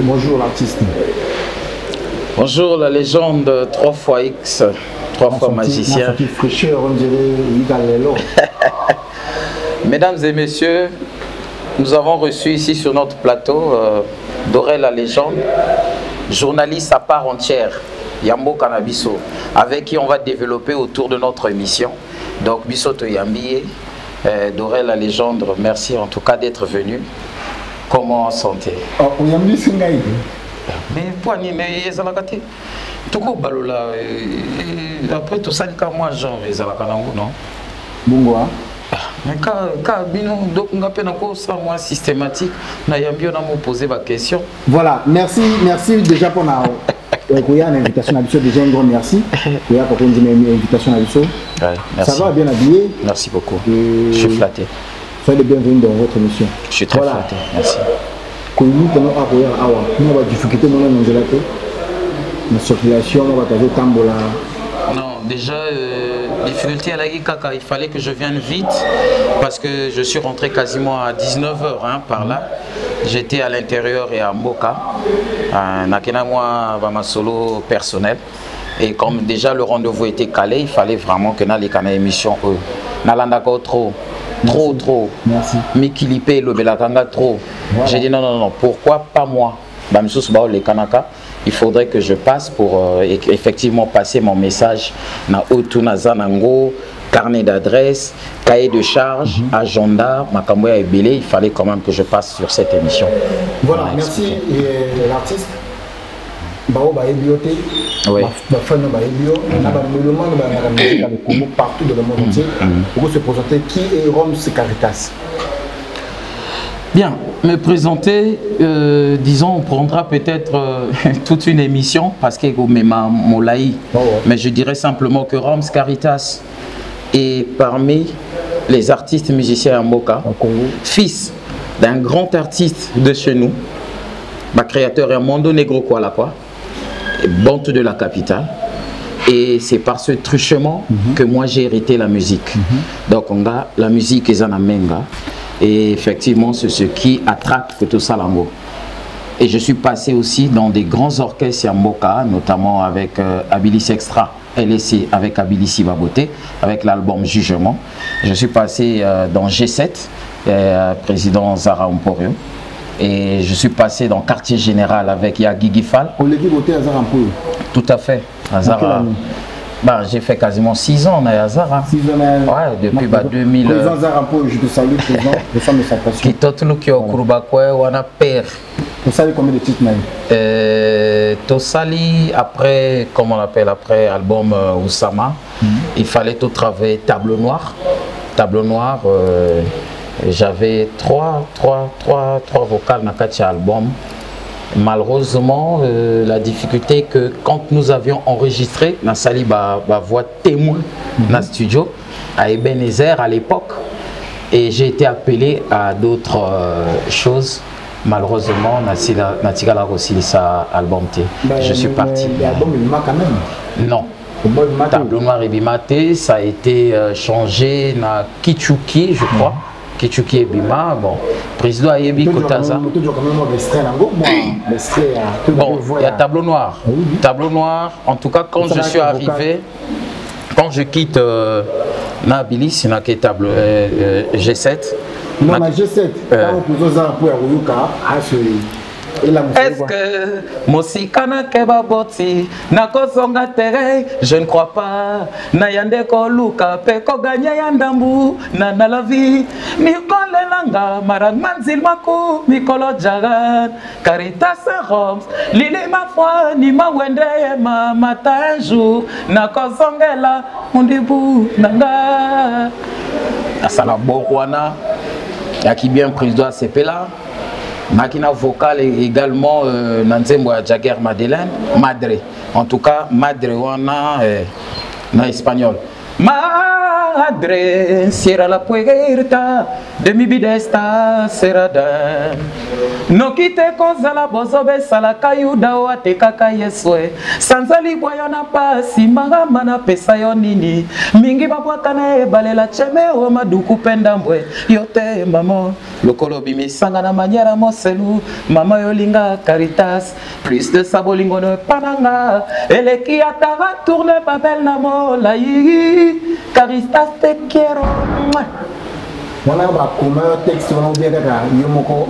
Bonjour l'artiste. Bonjour la légende 3 fois X, 3 fois magicien. Fraîcheur, on dirait Mesdames et messieurs, nous avons reçu ici sur notre plateau Doré la légende, journaliste à part entière, Yambo Canabiso, avec qui on va développer autour de notre émission. Donc Bisoto Yambié, Doré la légende, merci en tout cas d'être venu. Comment santé? Oh, Yambi Singaï. Mais pourquoi ni mais Zalakate? Tout le balola après tout ça, moi genre Zalakanango non? Bongoa. Mais quand bino donc on a peine encore ça moi systématique, na Yambi on a me posé ma question. Voilà, merci déjà pour la invitation à l'issue, déjà un grand merci. Il y a pour une invitation à l'issue. Merci. Ça va bien habillé? Merci beaucoup. Je suis flatté. Soyez les bienvenus dans votre émission. Je suis très flatté. Merci. Quand nous avons une difficulté dans la circulation, non, déjà, difficulté à la Kaka, il fallait que je vienne vite parce que je suis rentré quasiment à 19h par là. J'étais à l'intérieur et à Mboka, Nakena moi, ma solo personnel. Et comme déjà le rendez-vous était calé, il fallait vraiment que dans les canaux émission, Nalandako trop. Trop. Merci. Mikilipe le Belakanga trop. Voilà. J'ai dit non, pourquoi pas moi? Les Kanaka, il faudrait que je passe pour effectivement passer mon message na Otunazanango, carnet d'adresse, cahier de charge, agenda, Makamboya et Belé. Il fallait quand même que je passe sur cette émission. Voilà, merci l'artiste. Bao Baébioté, oui. Partout dans le monde entier, pour se présenter qui est Roms Caritas. Bien, me présenter, disons, on prendra peut-être toute une émission parce que mais je dirais simplement que Roms Caritas est parmi les artistes musiciens à Mboka, fils d'un grand artiste de chez nous, créateur et Mondo Negro quoi. Bantu de la capitale, et c'est par ce truchement que moi j'ai hérité la musique. Donc on a la musique est Menga, et effectivement c'est ce qui attrape que tout ça l'ango. Et je suis passé aussi dans des grands orchestres à Mboka, notamment avec Abilis Extra LSC, avec Abilis Baboté, avec l'album Jugement. Je suis passé dans G7, président Zara Omporio. Et je suis passé dans Quartier Général avec Yagigi Fall. On l'a dit voter à Zara Mpoyo. Tout à fait. À Zara. J'ai fait quasiment 6 ans à Zara. 6 ans ouais, depuis 2000. Président Zara Mpoyo, je te salue, président. Je sens mes satisfactions. Qui tout le qui est au Kourubakwe, on a père. Tu sali combien de titres tu sali après, comment on l'appelle, après album Oussama, il fallait tout travailler Tableau Noir. Tableau Noir. J'avais trois vocales dans cet album. Malheureusement, la difficulté que quand nous avions enregistré, dans Sali voix témoin dans le studio, à Ebenezer à l'époque, et j'ai été appelé à d'autres choses. Malheureusement, Natigala aussi ça album T. Je suis parti. L'album il m'a quand même. Non. Tableau Noir et Bimaté, ça a été changé dans Kichuki, je crois. Kichuki et Bima, bon, président Ayebi Kotaza. Bon, il y a Tableau Noir. Tableau Noir, en tout cas, quand je suis arrivé, quand je quitte Nabilis, c'est un tableau G7. Non, G7, est-ce que Mosikana Kebaboti Nakozonga Tere? Je ne crois pas. Nayande Koluka Peko Ganya Yandambu Nana la vie Mikole Langa Maragman Zilmaku Mikolo Jagan Caritas Roms Lili ma foi Ni ma wende ma mata un jour Nakozongela Mundibu Nanga Asala Borwana Yaki bien président ACP-là. Makina vocal également Nanzembo Jagger Madeleine, Madre. En tout cas, Madre wana en espagnol. Madre, madre, cierra la puerta de mi vida está cerrada. No quite cosa la bozobe sala kayuda wa te kaka yeswe. Sanzali boyona pasi mana pesa yo nini. Mingi babwaka na ebalela cheme o maduku pendambwe. Yote mama lokolo bimi sanga na maniera moselu. Mama yolinga Caritas. Plus de sabolingo no pananga. Eleki atava tourne babel na mola yi. Caritas te quiero. Voilà, comment texte on bien yomoko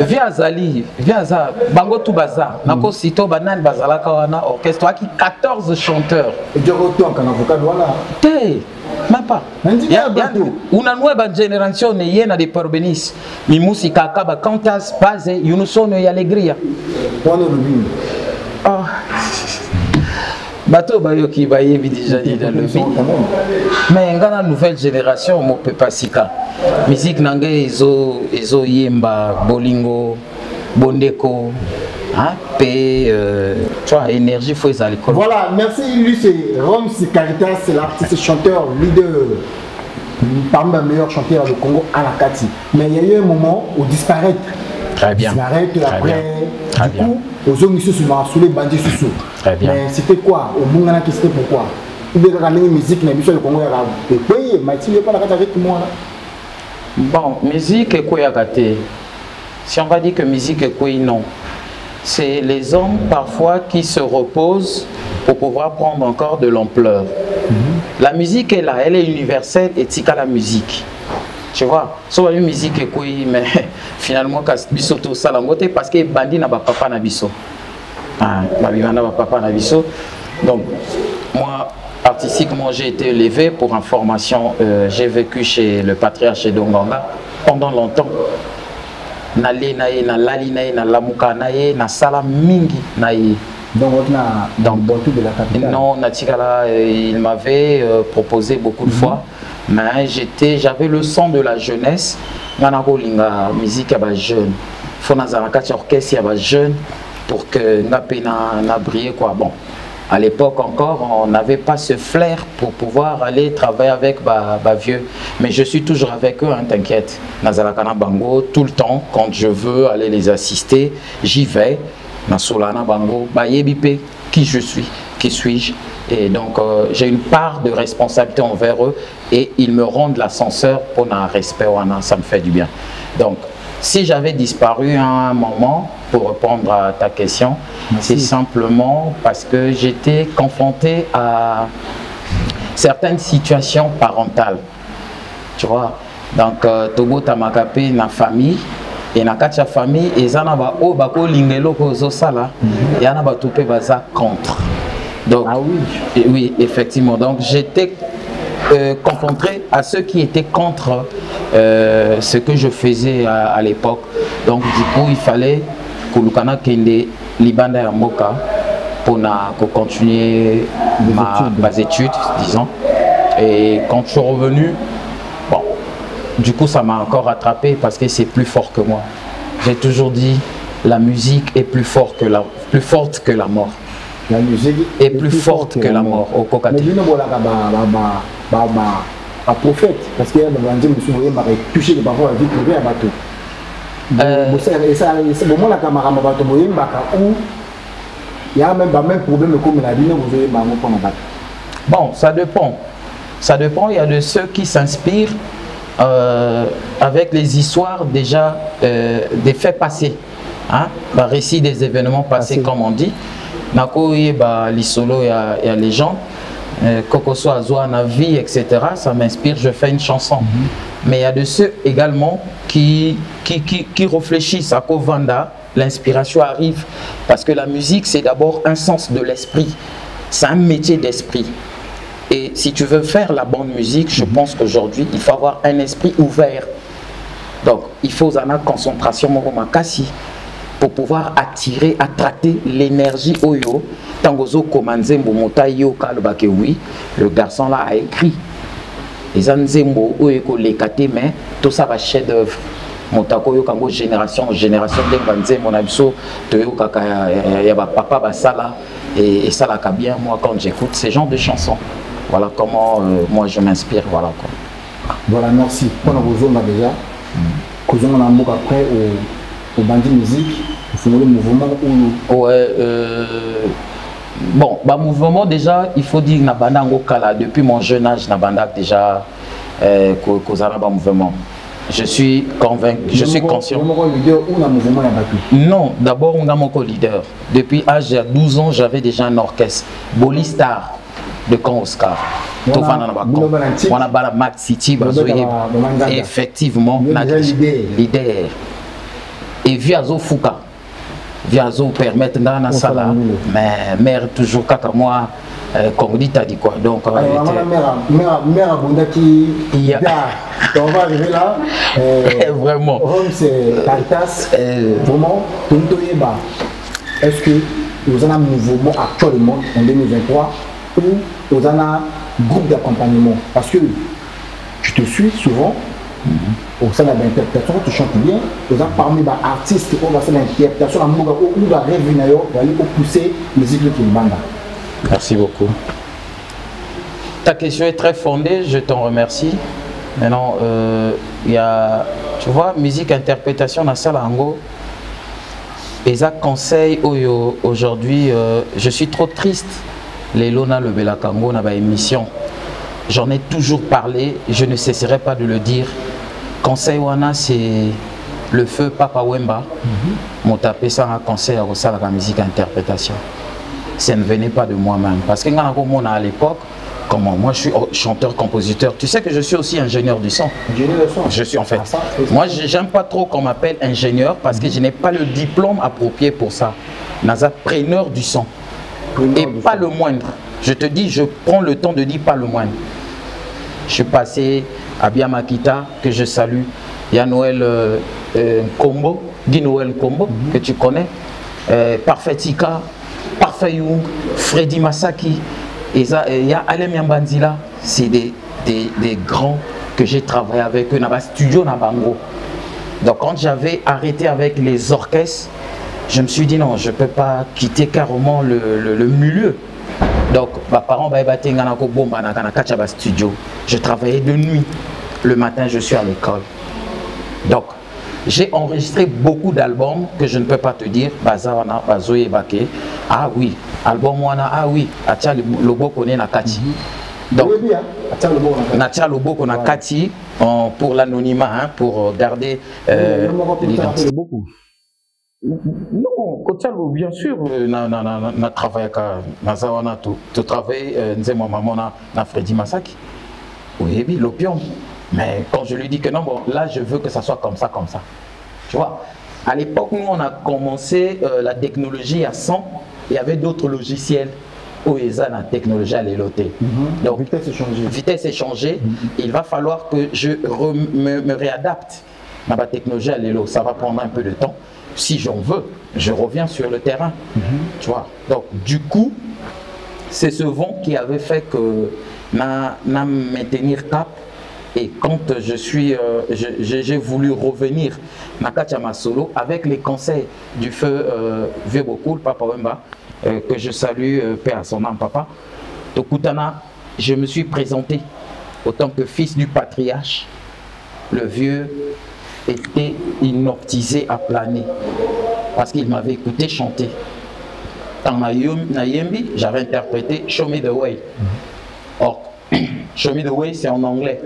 via Zali via za bango tout bazar nako sito banan bazalaka wana orchestre qui 14 chanteurs et je retourne quand avocat voilà te mapa unanue ba génération ne yena de parbenis mi musica akaba cantas base yunusono ya alegria on est le ah bateau bayoki bayebi déjà dans le vie mais dans la nouvelle génération mo peut pas sika musique nangé ezo yemba bolingo bondeko hein p tu vois énergie faut à l'école. Voilà, merci. Lui c'est Roms Caritas, c'est l'artiste chanteur leader parmi les meilleurs chanteurs du Congo à la Kati, mais il y a eu un moment où disparaître. Très bien. Disparaître après. Très du bien. coup aux hommes ici sur les bandits sous. Très bien. Mais c'était quoi au Bungana qui c'était pourquoi il y a la musique na biso le Congo ya oui mais tu veux pas la avec moi là. Bon, musique est quoi à si on va dire que musique est quoi non. C'est les hommes parfois qui se reposent pour pouvoir prendre encore de l'ampleur. La musique est là, elle est universelle et tika la musique. Tu vois, soit une musique est quoi, mais finalement, quand biso tout ça l'angote parce que bandi n'a pas papa na biso. Ah, n'a pas papa na biso. Donc, moi, artistiquement, j'ai été élevé pour information. J'ai vécu chez le patriarche de Nganga pendant longtemps. Na lenae, na lalinae, na lamuka nae, na sala mingi nae. Donc, dans tout de la capitale. Non, Natikala, il m'avait proposé beaucoup de fois, mais j'avais le son de la jeunesse. Nanagolinga musique à jeune. Faut nazaraka orchestre à jeune pour que na briller quoi. Bon, à l'époque encore, on n'avait pas ce flair pour pouvoir aller travailler avec vieux. Mais je suis toujours avec eux, hein, t'inquiète. Nazarakana Bango, tout le temps, quand je veux aller les assister, j'y vais. Nasolana Bango, Bayebipe, qui je suis, qui suis-je. Et donc, j'ai une part de responsabilité envers eux et ils me rendent l'ascenseur pour un respect, ça me fait du bien. Donc, si j'avais disparu à un moment, pour répondre à ta question, c'est simplement parce que j'étais confronté à certaines situations parentales. Tu vois, donc, Togo Tamakapé, la famille, et dans la famille, ils ont contre. Donc, ah oui. Oui, effectivement. Donc, j'étais confronté à ceux qui étaient contre ce que je faisais à l'époque. Donc, du coup, il fallait que Lukana Kende Libanda Yamoka pour continuer mes études, disons. Et quand je suis revenu, bon, du coup, ça m'a encore rattrapé parce que c'est plus fort que moi. J'ai toujours dit, la musique est plus forte que la mort. La musique est plus forte que la mort au Kokate. Mais nous avons un prophète parce qu'il y a des gens qui ont touché les parents à vie privée à bateau. C'est le moment où il y a même problème comme la vie, vous avez un bon, ça dépend. Ça dépend, il y a de ceux qui s'inspirent avec les histoires déjà des faits passés. Hein? Récit des événements passés, comme on dit. Nako l'isolo y a les gens, Koko soit na vie, etc. Ça m'inspire, je fais une chanson. Mais il y a de ceux également qui réfléchissent à Kovanda, l'inspiration arrive. Parce que la musique, c'est d'abord un sens de l'esprit. C'est un métier d'esprit. Et si tu veux faire la bonne musique, je pense qu'aujourd'hui, il faut avoir un esprit ouvert. Donc, il faut une concentration pour pouvoir attracter l'énergie oyo. Tangozo Komanzembo Motayo Kalbake, oui, le garçon là a écrit. Les Zanzembo Oyeko Lekate, mais tout ça va chef d'œuvre. Motako yo kango génération en génération d'Enganze mon abiso Toyo Kaka ya papa basala et ça là bien moi quand j'écoute ces genres de chansons. Voilà comment moi je m'inspire. Voilà quoi. Voilà, merci. On a besoin déjà. On a un mot après au bandit musique. Vous le mouvement ou... Ouais. Bon, bah mouvement déjà, il faut dire que depuis mon jeune âge, déjà mouvement. Je suis convaincu, je suis conscient. Non, d'abord on a mon leader. Depuis l'âge de 12 ans, j'avais déjà un orchestre. Bolistar de Camp Oscar. On a Max City, effectivement, leader. Et Viazo Fouka. Viazo permettre dans sala, mais mère toujours comme moi. Comme dit, t'as dit quoi? Donc, mère Abonda qui on va arriver là. Vraiment. C'est Caritas. Vraiment, est-ce que vous avez un mouvement actuellement en 2023 ou vous avez un groupe d'accompagnement? Parce que je te suis souvent. Au sein de l'interprétation, tu chantes bien. Vous avez parmi les artistes qui ont fait l'interprétation, où va revenir pour aller pousser les musiques qui bandent. Merci beaucoup. Ta question est très fondée, je t'en remercie. Maintenant, il y a, tu vois, musique, interprétation, dans ça, et ça conseil aujourd'hui, je suis trop triste. Les Lona, le Belakango, n'a pas émission. J'en ai toujours parlé, je ne cesserai pas de le dire. Conseil Wana, c'est le feu Papa Wemba. Mon tapé ça un conseil à la musique interprétation. Ça ne venait pas de moi-même. Parce que à l'époque, comment moi je suis chanteur-compositeur. Tu sais que je suis aussi ingénieur du son. Ingénieur du son. Je suis en fait. Moi, j'aime pas trop qu'on m'appelle ingénieur parce que je n'ai pas le diplôme approprié pour ça. Preneur du son. Et pas le moindre. Je te dis, je prends le temps de dire pas le moindre. Je suis passé à Biamakita, que je salue. Il y a Noël Combo, Guy Noël Combo, que tu connais. Parfait Tika, Parfait Young, Freddy Masaki. Et il y a Alem Yambandila. C'est des grands que j'ai travaillé avec eux dans le studio Nabango. Donc quand j'avais arrêté avec les orchestres, je me suis dit non, je ne peux pas quitter carrément le milieu. Donc, mes parents m'ont studio. Je travaillais de nuit. Le matin, je suis à l'école. Donc, j'ai enregistré beaucoup d'albums que je ne peux pas te dire. Bazawana, Bazoé, Baké. Ah oui, album Wana, ah oui. Atia Lobo Kone Nakati. Donc, Natia Lobo Kone Nakati pour l'anonymat, pour garder l'identité. Non, Kotialo, bien sûr, na travaillé avec Nazawana, tu travailles, ma maman, na Freddy Masaki. Oui, l'opium. Mais quand je lui dis que non, bon, là, je veux que ça soit comme ça, comme ça. Tu vois, à l'époque, nous, on a commencé la technologie à 100. Il y avait d'autres logiciels où ils ont la technologie à l'éloter. Donc, vitesse échangée. Il va falloir que je me réadapte à la technologie à l'élo. Ça va prendre un peu de temps. Si j'en veux, je reviens sur le terrain. Tu vois. Donc, du coup, c'est ce vent qui avait fait que na maintenir cap. Et quand j'ai voulu revenir na Kachama Solo avec les conseils du feu Vieux Bokoul, Papa Wemba, que je salue, Père à son âme, Papa. Tokutana, je me suis présenté autant que fils du patriarche. Le vieux était hypnotisé à planer parce qu'il m'avait écouté chanter. Dans Nayembi, j'avais interprété Show Me the Way. Or, Show Me the Way, c'est en anglais.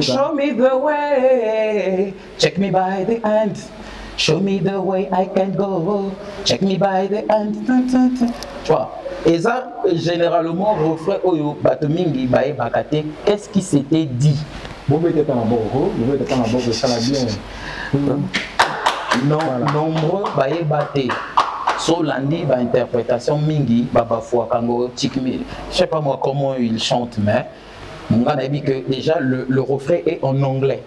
Show me the way, check me by the hand. Show me the way I can go, check me by the hand. Tu vois, et ça, généralement, refrain Oyo Batomingi Bae Bakate, qu'est-ce qui s'était dit? Nombreux Bae Bate. Solandi, interprétation Mingi, Baba Fouakango, Tikmi. Je sais pas moi comment il chante, mais on a dit que déjà le refrain est en anglais.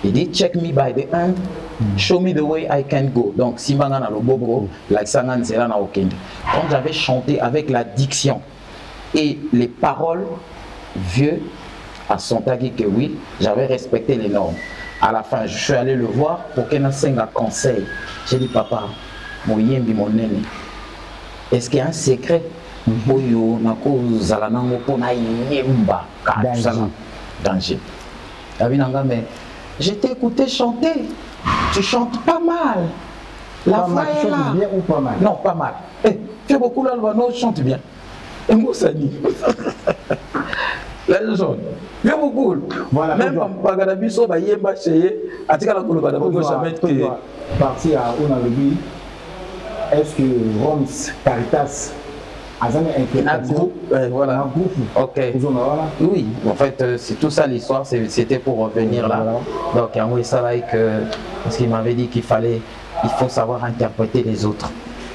Il dit check me by the hand, show me the way I can go. Donc si mangana lo bobo, like sangan zela na okende. Quand j'avais chanté avec la diction et les paroles, vieux à son tagi que oui, j'avais respecté les normes. À la fin, je suis allé le voir pour qu'il ait un conseil. J'ai dit papa, mon yembi mon nene, est-ce qu'il y a un secret oyo nakozala nango mpona yemba danger. Mais je t'ai écouté chanter, tu chantes pas mal. La voix est là. Bien ou pas mal? Non, pas mal. Tu as beaucoup l'albano, chante bien. Et Moussani. La légende. Bien beaucoup. Voilà, même en Pagadabiso, bah yemba cheye, atika la kolo badabo jamais que partir à Onalobi. Est-ce que Roms Caritas a jamais un groupe, voilà. Un groupe. Ok. Oui, en fait, c'est tout ça l'histoire, c'était pour revenir là. Donc, il y a ça là parce qu'il m'avait dit il faut savoir interpréter les autres.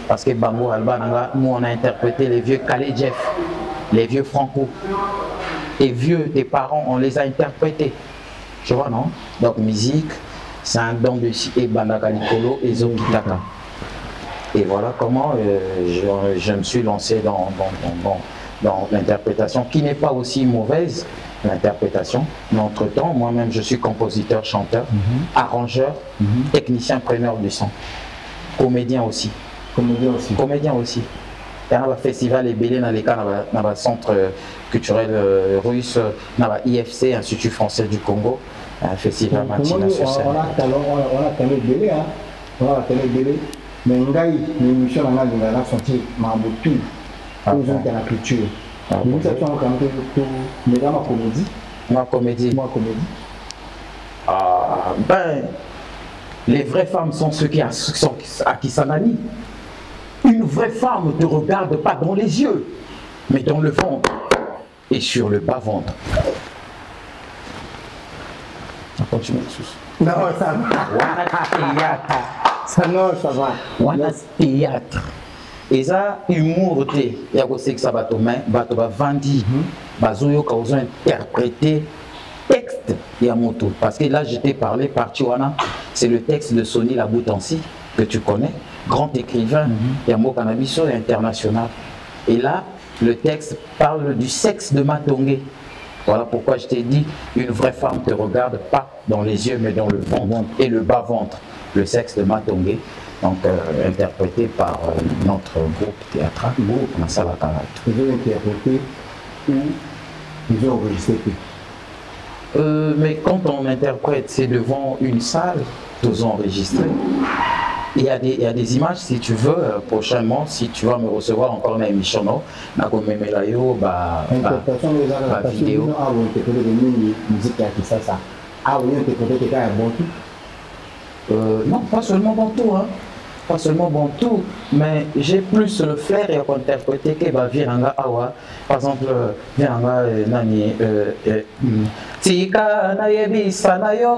Parce que Bango Alba, nous on a interprété les vieux Calais Jeff, les vieux Franco. Et vieux des parents, on les a interprétés. Tu vois, non? Donc, musique, c'est un don de Bandaka Nikolo et Zokitaka. Et voilà comment je me suis lancé dans l'interprétation, qui n'est pas aussi mauvaise, l'interprétation. Mais entre-temps, moi-même, je suis compositeur, chanteur, arrangeur, technicien, preneur du son, comédien aussi. Comédien aussi. Il y a un festival ébélé dans le centre culturel russe, dans l'IFC, Institut français du Congo, un festival matinal sur scène. On a tellement ébélé, hein. On a tellement ébélé. Mais l'émission a sorti ma bouture pour la culture. Nous avons quand même comédie. Ma comédie. Ben, les vraies femmes sont ceux qui sont à Kisangani. Une vraie femme ne te regarde pas dans les yeux, mais dans le ventre et sur le bas-ventre. Continue. Non, ça va. Ça non, ça va. Wana théâtre. Et ça, humour, il y a aussi que ça va tomber, va vendre, bazoyo quand vous interpréter texte et à mon tour. Parce que là, je t'ai parlé par Tiwana, c'est le texte de Sonny Laboutansi que tu connais, grand écrivain, Yamo Cannabiso et international. Et là, le texte parle du sexe de Matongé. Voilà pourquoi je t'ai dit, une vraie femme ne te regarde pas dans les yeux, mais dans le ventre et le bas-ventre. Le sexe de Matongé, donc interprété par notre groupe théâtral, Masala Karat. Ils ont interprété ou ils ont enregistré? Mais quand on interprète, c'est devant une salle, tous enregistrés. Il y a des images, si tu veux, prochainement, si tu vas me recevoir encore dans l'émission, na komemelayo ba vidéo. Non, pas seulement Bantou, hein. Pas seulement Bantou, mais j'ai plus le flair et à interpréter que Viranga Awa. Par exemple, Viranga Nani Tika Nayebisa Nayo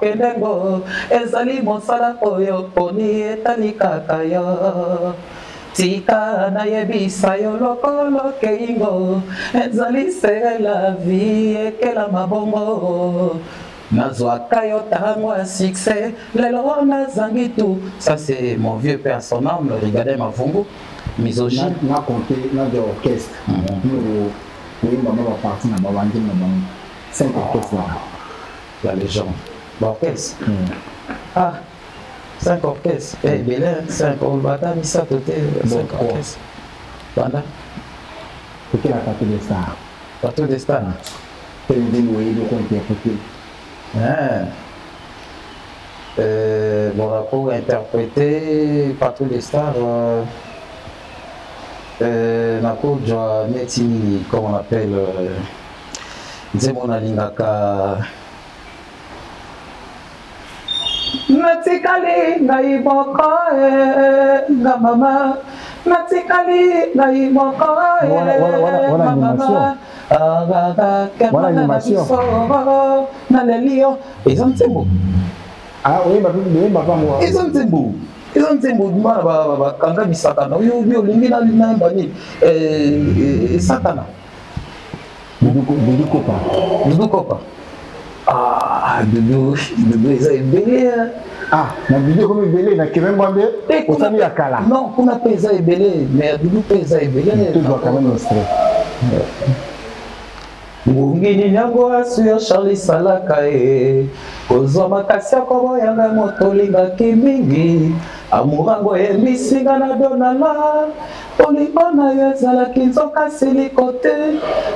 Kenengo Ezali Monsala Oyo Poni Etanika Kayo Tika Nayebisa Yo Lokolo Keingo Ezali C'est la vie et que la mabongo Nazwaka yo tango à succès, lelo nazangi tout. Ça c'est mon vieux père son âme, le regardez ma vungu, misogyne. On a compté dans l'orchestre. Nous avons parti dans la 5 orchestres là. La légende. L'orchestre. Ah, 5 orchestres. Eh, Bélin, 5 orchestres. Missa Toté, 5 orchestres. Banda. C'est la partie des stars. Partie des stars. C'est une dénouée de compter. Bon, pour interpréter partout les stars, Nako Joa Netini, comme on appelle, Zemona Lingaka. Natikali naiboko na mama, natikali naiboko na mama. Voilà l'animation. Ils ont Tembo. Ah oui, ils ont Tembo. Ils ont Tembo. Kanga Bisatana. Yo lingina bani. Satana. Dudu Kopa. Ah, Dudu ils ont ébélé. Ah, na Dudu comme ébélé, na Kevin Bande. Au Sami Yakala. Non, on a paysa ébélé, mais Dudu paysa ébélé. Tu dois quand même montrer. Mungini nyango asuyo Charlie Salaka kozwa makasi akoboyanga moto olingaki mingi amurango emisinga na donala Olipona yezala kinzoka sili kote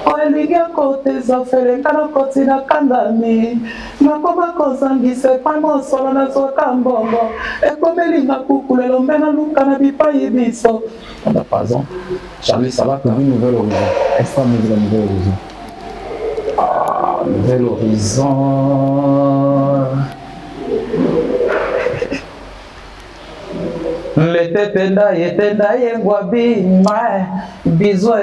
Oeligia kote zofele kana koti na kandami Nakoma kozangise pano solo na zoka mbongo Ekomeli na kukule lombena luka na bipayi biso On a pas raison Charlie Salaka Une nouvelle horizon. Est-ce qu'on dit la nouvelle horizon? Ah, nouvel horizon Le tenda ye ngwabi mai bizo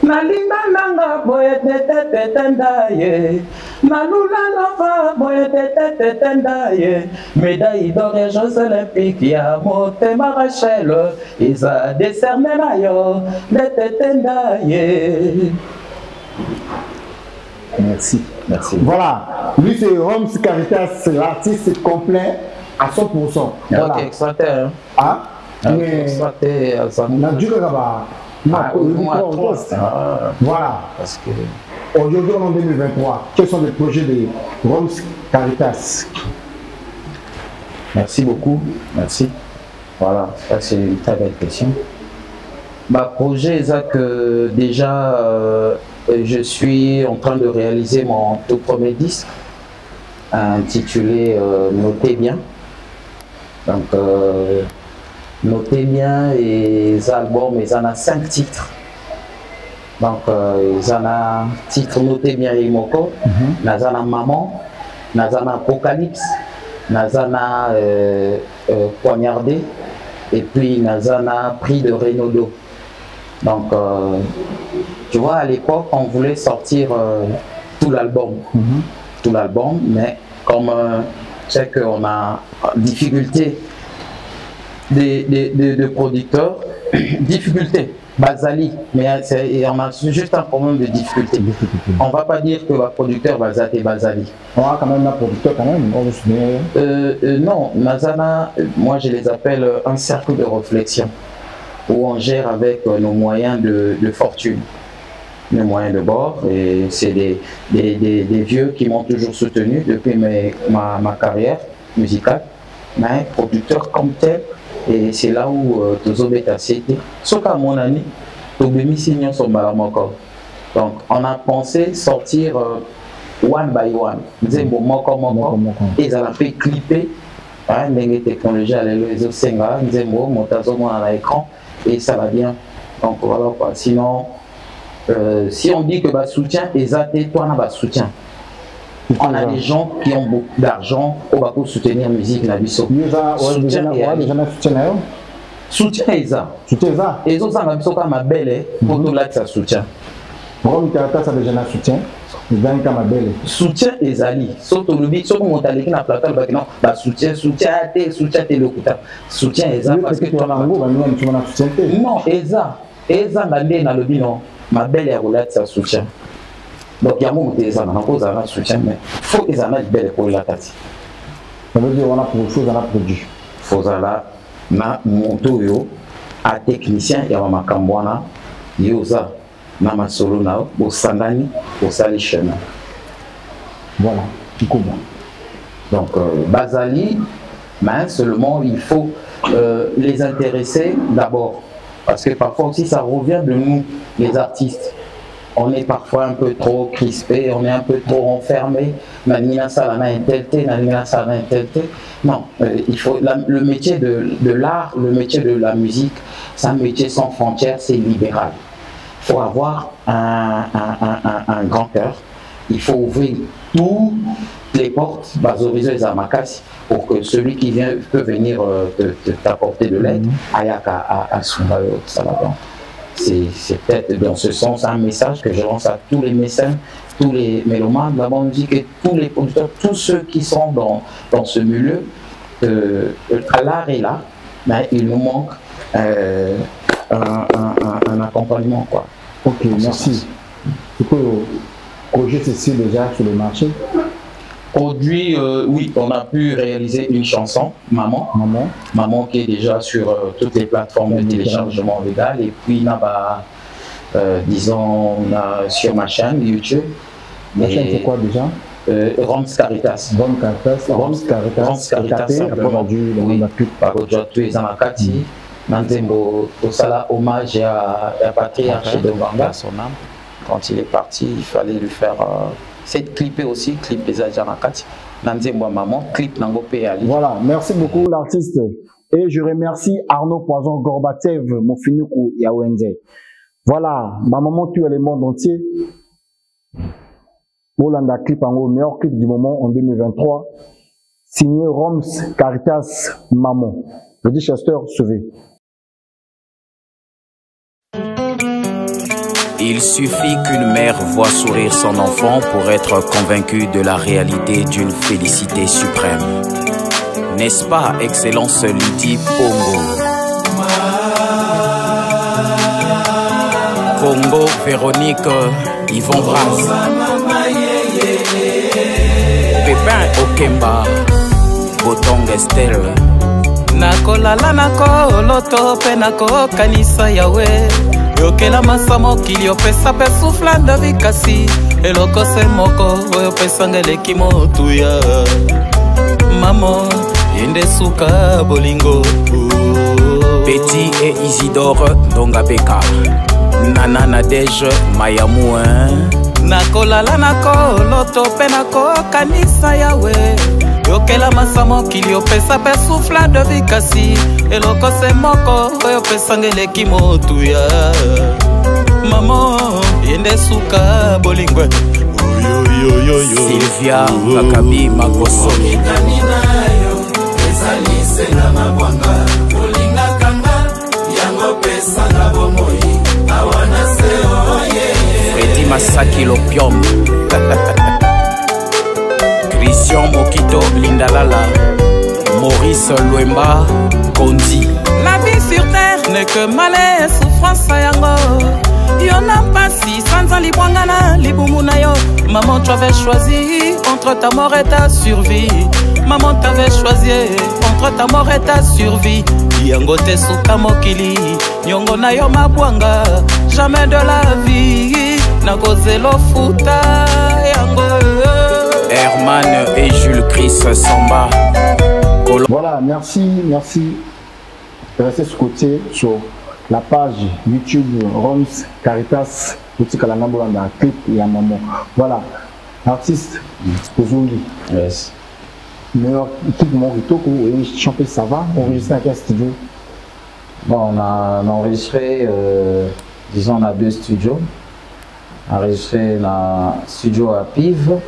Nalinga nanga boye tenda ye Nalula nova boye tenda ye Médaille d'or et Jeux olympiques ya motema Rachel Isa décerné na yo tenda ye. Merci. Merci. Voilà, lui c'est Roms Caritas, l'artiste complet à 100%. Voilà. Ok, extraterre. Ah, mais extraterre. on a dû regarder. Voilà. Parce que aujourd'hui en 2023, quels sont les projets de Roms Caritas? Merci beaucoup. Merci. Voilà, ça c'est une très belle question. Ma projet, c'est que déjà je suis en train de réaliser mon tout premier disque intitulé Notez bien. Donc Notez bien et les albums, ils en ont 5 titres. Donc ils en ont titre Notez bien et Moko, Nazana Maman, Nazana Apocalypse, Nazana Poignardé et puis Nazana Prix de Renaudot. Donc tu vois, à l'époque on voulait sortir tout l'album, mais comme tu sais qu'on a difficulté de producteurs, difficulté, Bazali, mais on a juste un problème de difficulté. On ne va pas dire que le producteur Bazali est Bazali. On a quand même un producteur quand même, non, Nazana, moi je les appelle un cercle de réflexion où on gère avec nos moyens de fortune, nos moyens de bord, et c'est des vieux qui m'ont toujours soutenu depuis ma carrière musicale, mais producteur comme tel. Et c'est là où Tozobeta c'était. Sauf qu'à mon ami, Tobemi Signon son balamoko. Donc on a pensé sortir one by one. Nzembo moko. Et ça a fait clipper. Des technologies à l'élection Senga, Nzembo, Motazomo à l'écran. Et ça va bien. Donc voilà quoi. Sinon, si on dit que bah soutien, Ezate, toi on a soutien. On a des gens qui ont beaucoup d'argent pour soutenir la musique na biso. Soutien Eza. Et les autres ont comme ma belle pour tout là ça soutien. Pourquoi Caritas a déjà un soutien? Ils gagnent comme ma belle. Soutien Ezali. Surtout le but, surtout mon talent na plateau le non, bah soutien t'es le couta. Soutien Eza parce que toi non Eza bandé na le but non. Ma belle est roulette ça soutien. Donc il y a mon des amis, on a un soutien, mais il faut qu'ils en aient belle pour la tati. Ça veut dire qu'on a produit. Faut là, na montoyo, à technicien, il y a ma cambouana, yosa, na ma solo na, au sandani, au salichena. Voilà, tout comment. Donc Bazali, mais seulement il faut les intéresser d'abord, parce que parfois aussi ça revient de nous, les artistes. On est parfois un peu trop crispé, on est un peu trop enfermé. Non, il faut le métier de l'art, le métier de la musique, c'est un métier sans frontières, c'est libéral. Il faut avoir un grand cœur. Il faut ouvrir toutes les portes, horizons et amakasi, pour que celui qui vient peut venir t'apporter de l'aide. Ayaka à Sumbayo, ça va bien. C'est peut-être dans ce sens un message que je lance à tous les mécènes, tous les mélomanes de la bande musique et tous les producteurs, tous ceux qui sont dans ce milieu. L'art est là, mais il nous manque un accompagnement, quoi. Ok, merci. Du coup, le projet c'est déjà sur le marché. Produit, oui, on a pu réaliser une chanson, Maman, qui est déjà sur toutes les plateformes de téléchargement légal, et puis disons sur ma chaîne YouTube. La chaîne c'est quoi déjà? Roms Caritas. Roms Caritas. Simplement. Oui, tous les Anakati. Nanzembo, tout ça, hommage à Patriarche de Banga, son âme. Quand il est parti, il fallait lui faire cette clipper aussi, clip des Adjarakati. Nanzembo maman, clip Nangopé Ali. Voilà, merci beaucoup l'artiste. Et je remercie Arnaud Poison Gorbachev, mon finuku Yawende. Voilà, ma maman tue le monde entier. Molanda clip en meilleur clip du moment en 2023. Signé Roms Caritas Maman. Le dit Chester sauvé. Il suffit qu'une mère voie sourire son enfant pour être convaincue de la réalité d'une félicité suprême. N'est-ce pas, Excellence Lydie Pongo? Pongo, Véronique, Yvon Brass, Pépin Okemba, Botong Estelle. Nakolala nakoloto pe nakokanisa yawe yokela masamo kili opesa pe souffle de vikasi eloko se moko oyo pesanga leki motuya mamo yende suka bolingo Petit et Isidore Dongabeka, Nana Nadège Mayamouin. Nakolala nakoloto pe nakokanisa yawe yokela masamo kili opesa pe souffle de vikasi eloko se moko oyo pesanga eleki motuya mamo yende suka bolingwe Sylvia Kakabi Makoso Freddy Masaki l'opium Christian Mokito Lindalala, Maurice Luemba Kondi. La vie sur terre n'est que malheur et souffrance yango. Yona pasi sans libwangana libumuna yo. Maman tu avais choisi entre ta mort et ta survie. Maman t'avais choisi entre ta mort et ta survie. Yango te suka mokili nyongo na yo mabwanga. Jamais de la vie nakozelo futa yango. Herman et Jules Chris Samba. Voilà, merci. Restez ce côté sur la page YouTube Roms Caritas, petit Kalangambo dans la clip et à maman. Voilà, artiste Kozungi. Yes. Meilleur équipe Morito, chanter ça va, enregistrer avec un studio. Bon, on a enregistré, disons, on a 2 studios. Enregistré dans le studio à Pive.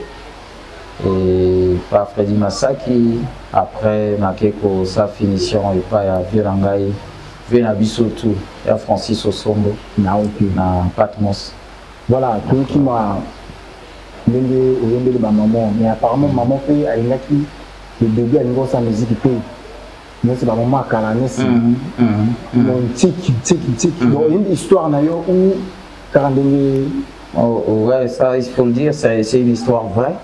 Et par Freddy Masaki, après Nakeko, sa finition, et pas à Virangai, Venabiso tout, et Francis Osombo, na Patmos. Voilà, tout qui m'a de ma maman, mais apparemment, maman fait à une qui le début à niveau sa musique paye. Mais c'est ma maman à Caranès. Donc, tic. Donc, une histoire d'ailleurs où Caranès. Ouais, ça, il faut le dire, c'est une histoire vraie.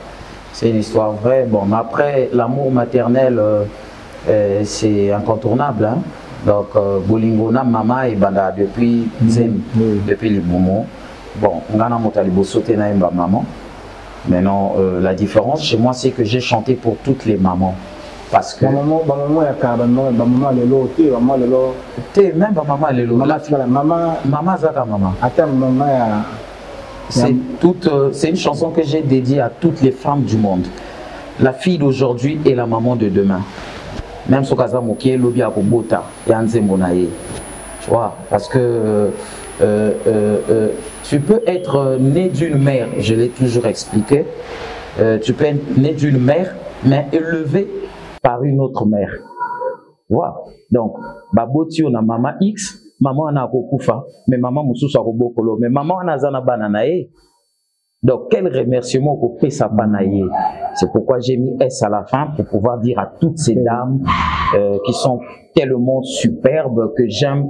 C'est une histoire vraie. Bon, mais après, l'amour maternel, c'est incontournable. Hein? Donc, Bolingona, maman et Banda depuis le moment. Bon, on a sauté na maman. Maintenant, la différence chez moi, c'est que j'ai chanté pour toutes les mamans. Parce que. Maman, elle est là, maman, elle est là. Même maman, elle est là. Maman, Zaka, maman. Attends, maman, c'est une chanson que j'ai dédiée à toutes les femmes du monde. La fille d'aujourd'hui est la maman de demain. Même si Moké, Lobi Akobota, Yanze Monaye. Tu vois, parce que tu peux être né d'une mère, je l'ai toujours expliqué. Tu peux être né d'une mère, mais élevé par une autre mère. Voilà. Donc, Baboti, on a maman X. Maman a kokufa, mais maman mususa robokolo, mais maman a zana bananaye. Donc quel remerciement pour payer sa banaye. C'est pourquoi j'ai mis S à la fin pour pouvoir dire à toutes ces dames qui sont tellement superbes que j'aime.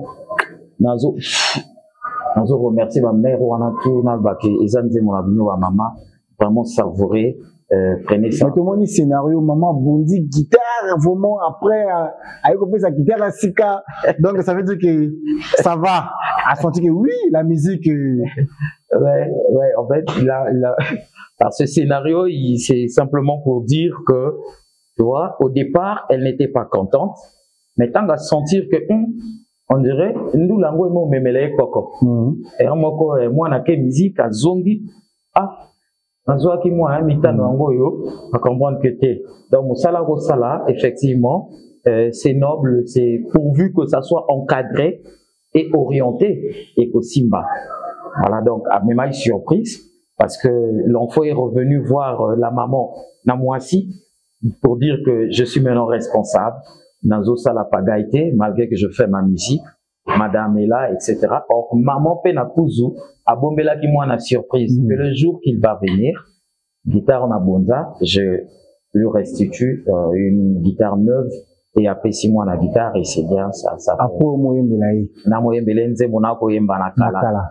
Nazo remercier ma mère ou tout nalbaki ezanze mon avenir à maman vraiment savourer. Prenez ça. Tout le monde scénario, maman bondi guitare, vraiment après, avec sa guitare à Sika. Donc ça veut dire que ça va. À sentir que oui, la musique. Ouais, en fait, par ce scénario, c'est simplement pour dire que, tu vois, au départ, elle n'était pas contente, mais tant à sentir que On dirait, nous l'ango mo memele koko. Et moko moi na ke musique à zongi. Ah, nazoa ki moi mitano ango yo, à comprendre que t'es. Donc musala ko sala, effectivement, c'est noble, c'est pourvu que ça soit encadré et orienté et que Simba. Voilà, donc à même surprise parce que l'enfant est revenu voir la maman Namouassi pour dire que je suis maintenant responsable. Nazo sala pagaïté, malgré que je fais ma musique, madame est là, etc. Or, maman Penapouzou a bombé là qui moi na surprise que le jour qu'il va venir, guitare na bonza, je lui restitue une guitare neuve et après 6 mois la guitare et c'est bien ça. Apo moyembelaï. Na moyembele nze monako yemba na kala.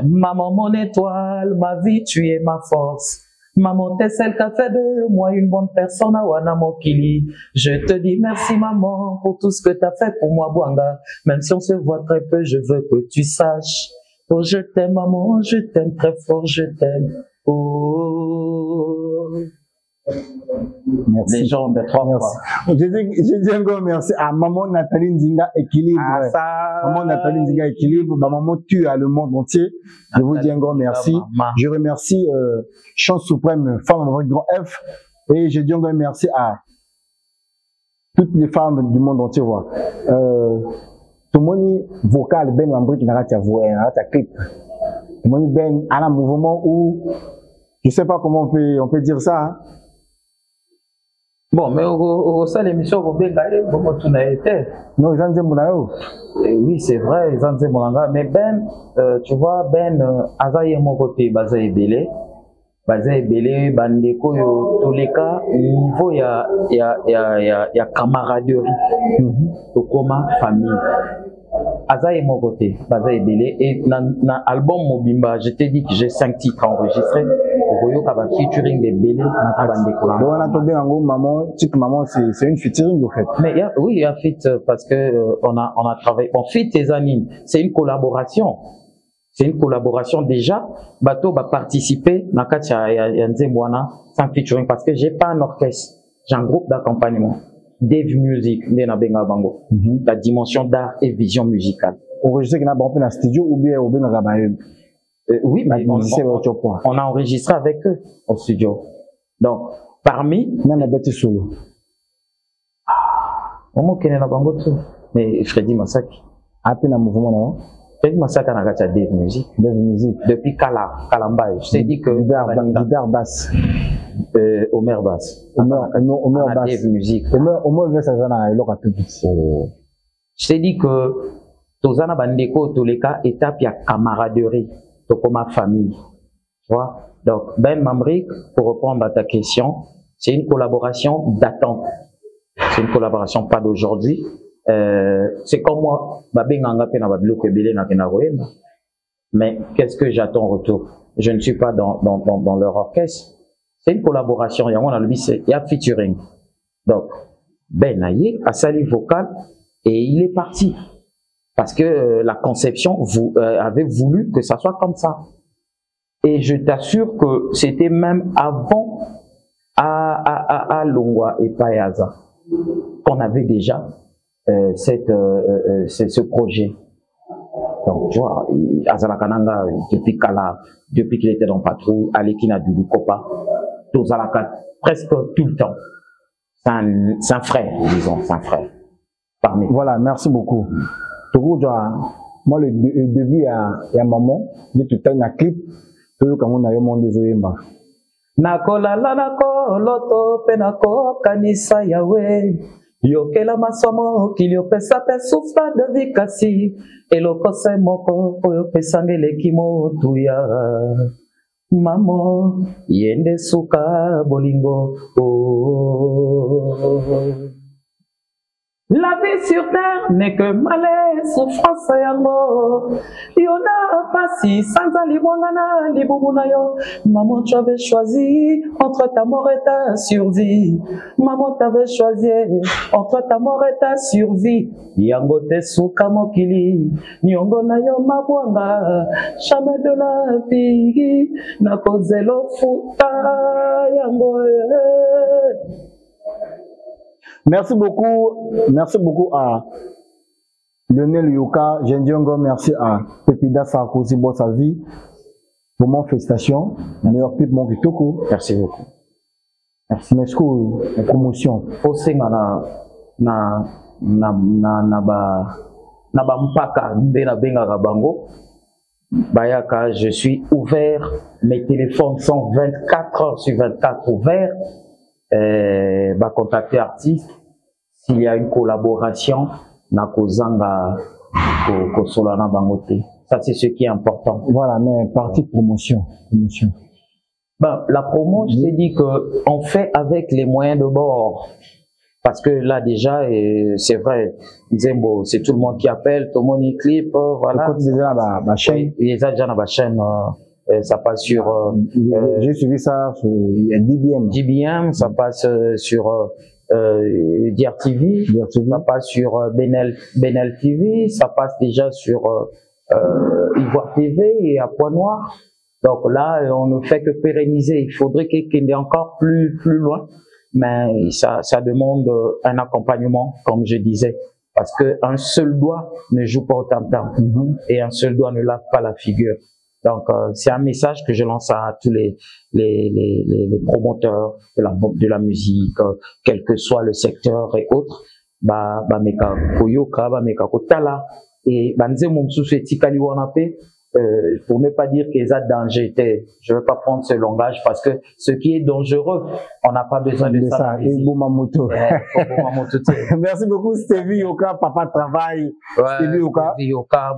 Maman mon étoile, ma vie tu es ma force. Maman, t'es celle qui a fait de moi une bonne personne à Wanamokili. Je te dis merci maman pour tout ce que t'as fait pour moi, Bouanga. Même si on se voit très peu, je veux que tu saches. Oh, je t'aime maman, je t'aime très fort, je t'aime. Oh. Merci. Les gens de 3 mois. Je dis encore merci à maman Nathalie Nzinga Équilibre. Maman Nathalie Nzinga Équilibre, maman tue à le monde entier. Je vous dis encore merci. Je remercie Chance Suprême, femme avec grand F. Et je dis encore merci à toutes les femmes du monde entier. Tout le monde vocal, ben Mambri qui n'a pas voix, ta clip. Tout le monde ben à un mouvement où je sais pas comment on peut dire ça. Hein. Bon, mais au sein de l'émission, vous pouvez gagner, comment tout n'a été. Non, ils ont dit mon oui, c'est vrai, ils ont dit mon mais Ben, tu vois, Ben, Azaïe mon côté, Bazaï Belé, Bandeko, tous les cas, niveau, il y a camaraderie, comme famille. Azaïe mon côté, Bazaï Belé, et dans l'album Mobimba, je t'ai dit que j'ai 5 titres enregistrés. Featuring des Belé à Bandeko. Donc on a tombé en gros maman, type maman, c'est une featuring en fait. Mais oui, il y a fit parce que on a travaillé. Bon, fit tes animes, c'est une collaboration. C'est une collaboration déjà. Bateau va participer dans Katia et Nzemwana sans featuring parce que j'ai pas un orchestre, j'ai un groupe d'accompagnement. Dave Music, Nena Bango. La dimension d'art et vision musicale. Enregistré qu'il y a dans le studio ou bien au Benagabaye. Oui, mais on a enregistré avec eux au studio. Donc, parmi... On a bâti solo. Mais Freddy Massaki. À peine un mouvement, non? Freddy Massaki a gâté Dave Music. Dave Music. Depuis Kalamba. Je t'ai dit que... Guitare basse. Omer Bass. Omer Bass. Dave Music. Omer Bass, ça a l'air un peu plus. Je t'ai dit que Tozana Bandeko, tous les cas, étape, il y a camaraderie. Comme ma famille, tu vois. Donc Ben Mamrik, pour répondre à ta question, c'est une collaboration datant. C'est une collaboration pas d'aujourd'hui. C'est comme moi, mais qu'est-ce que j'attends en retour? Je ne suis pas dans leur orchestre. C'est une collaboration. Il y a featuring. Donc Ben Aye a sali vocal et il est parti. Parce que la conception avait voulu que ça soit comme ça. Et je t'assure que c'était même avant à Longwa et Payaza qu'on avait déjà ce projet. Donc, tu vois, Azala Kananga, depuis qu'il était dans Patrouille, Alekina Dudukopa, Tozalaka, presque tout le temps. C'est un frère, disons, c'est un frère. Parmi. Voilà, merci beaucoup. Moi, le début, il y a maman, il y a un clip, comme on a eu mon désoyemba. Nakola la nako loto penako kanisa yawe yokela masomo kiliopesa pe souffra de vikasi eloko se moko oyo pesangele kimo tuya mamo yende suka bolingo oh. La vie sur terre n'est que malaise, souffrance yango. Yona passi sans alibwangana libumuna yo. Maman, tu avais choisi entre ta mort et ta survie. Maman, t'avais choisi entre ta mort et ta survie. Yango te suka mokili, nyongo na yo mabwanga. Jamais de la vie, na kozelo futa yango. Merci beaucoup à Lionel Yoka, j'ai dit encore merci à Pepida Sarkozy pour sa vie. Vraiment, félicitations. Meilleur clip, mon Kitoko. Merci beaucoup. Merci. Merci pour la promotion. Aussi, na mpaka nde na benga bango bayaka, je suis ouvert, mes téléphones sont 24 heures sur 24 ouverts. Bah contacter artiste s'il y a une collaboration na kozanga ko solana bangote. Ça c'est ce qui est important. Voilà, mais partie promotion. Ben, la promo, je t'ai dit que on fait avec les moyens de bord. Parce que là déjà, c'est vrai, Zembo, c'est tout le monde qui appelle, tout le monde y clip, voilà. Déjà ma chaîne. Il est déjà dans ma chaîne, ça passe sur. J'ai suivi ça sur DBM. DBM, ça passe sur DRTV, ça passe sur Benel TV, ça passe déjà sur Ivoire TV et à Point Noir. Donc là, on ne fait que pérenniser. Il faudrait qu'il y ait encore plus loin. Mais ça demande un accompagnement, comme je disais, parce qu'un seul doigt ne joue pas autant de temps et un seul doigt ne lave pas la figure. Donc c'est un message que je lance à tous les promoteurs de la musique, quel que soit le secteur et autres. Meka koyoka, meka kotala et banze momsusu etikali wana pe. Pour ne pas dire qu'ils ont danger, je ne vais pas prendre ce langage parce que ce qui est dangereux, on n'a pas besoin de ça. Merci beaucoup, Stevie Yoka, papa travail. Stevie Yoka,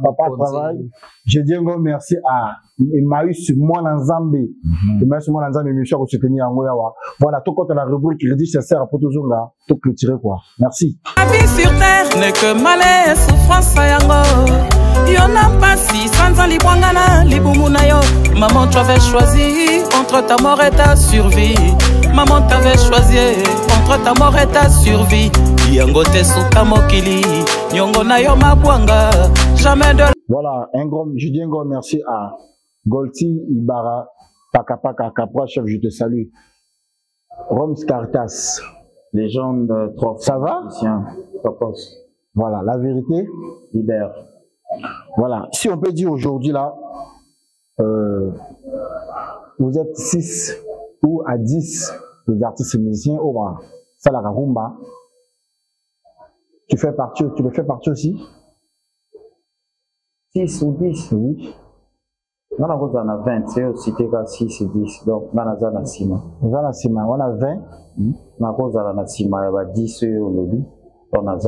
papa travail. Je dis encore merci à Emmaüs Mwananzambe. Emmaüs Mwananzambe, je suis soutenir en Goyawa. Voilà, tout compte la rubrique qui rédige, ça sert à Potozonga, tout clôturer quoi. Merci. La vie sur terre n'est que malais, souffrance à Yango. Y'en a pas si sans un libouangana, liboumuna yo. Maman, tu avais choisi entre ta mort et ta survie. Maman, t'avais choisi entre ta mort et ta survie. Yango te suka mokili, nyongo na yo mabwanga, jamais de. Voilà, je dis un gros merci à Golti Ibara, Paka Capra, chef, je te salue. Roms Caritas. Légende, trop. Ça va? Voilà, la vérité libère. Voilà, si on peut dire aujourd'hui là, vous êtes 6 ou à 10 les artistes musiciens, au moins, ça la rumba. Tu le fais partie aussi? 6 ou 10? Oui. On a 20, c'est aussi 6 et 10, donc on a Sima. On a 20. On a Sima, il y a 10 au lobby. On a 10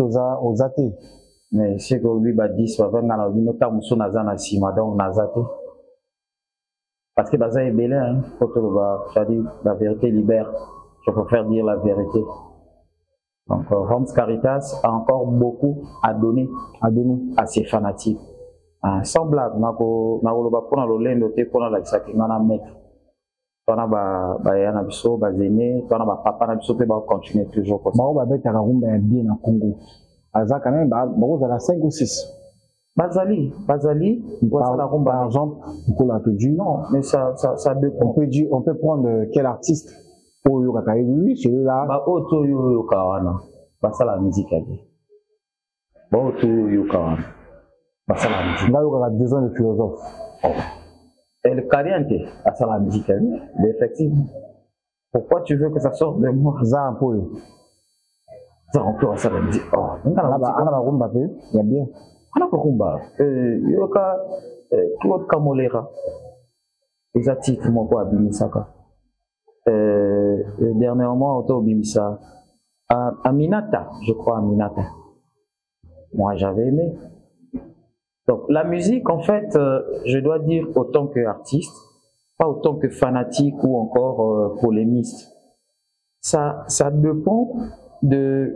aux athées. Mais c'est que lui, 10, 20, on a 10 donc on a zaté. Parce que Baza est belé, hein. La vérité libère. Je préfère dire la vérité. Donc, Roms Caritas a encore beaucoup à donner à ses fanatiques. Sans blague, on a le maître. On a biso, bazéné, on a papa, on a biso, on va continuer toujours comme ça. On va mettre la rumba bien en Congo. Aza quand même, on a 5 ou 6. Bazali, par exemple, Nicolas te dit non, mais ça dépend. On peut prendre quel artiste pour Yoka, lui, celui-là. Oto Yoka, ça la musique à dire. Oto Yoka, ça la musique. Là, il y a 2 ans de philosophe. Et le caliente, ça la musique à dire. Mais effectivement, pourquoi tu veux que ça sorte de moi? Ça un peu. Ça encore, ça la musique. Oh, on a la rumba, il y a bien. On a la rumba. Yoka, Claude Kamolera. Les artistes, mon quoi, Bimisaka. Dernièrement, on a Bimisa. Aminata, je crois, Aminata. Moi, j'avais aimé. Donc, la musique, en fait, je dois dire autant qu'artiste, pas autant que fanatique ou encore polémiste. Ça dépend de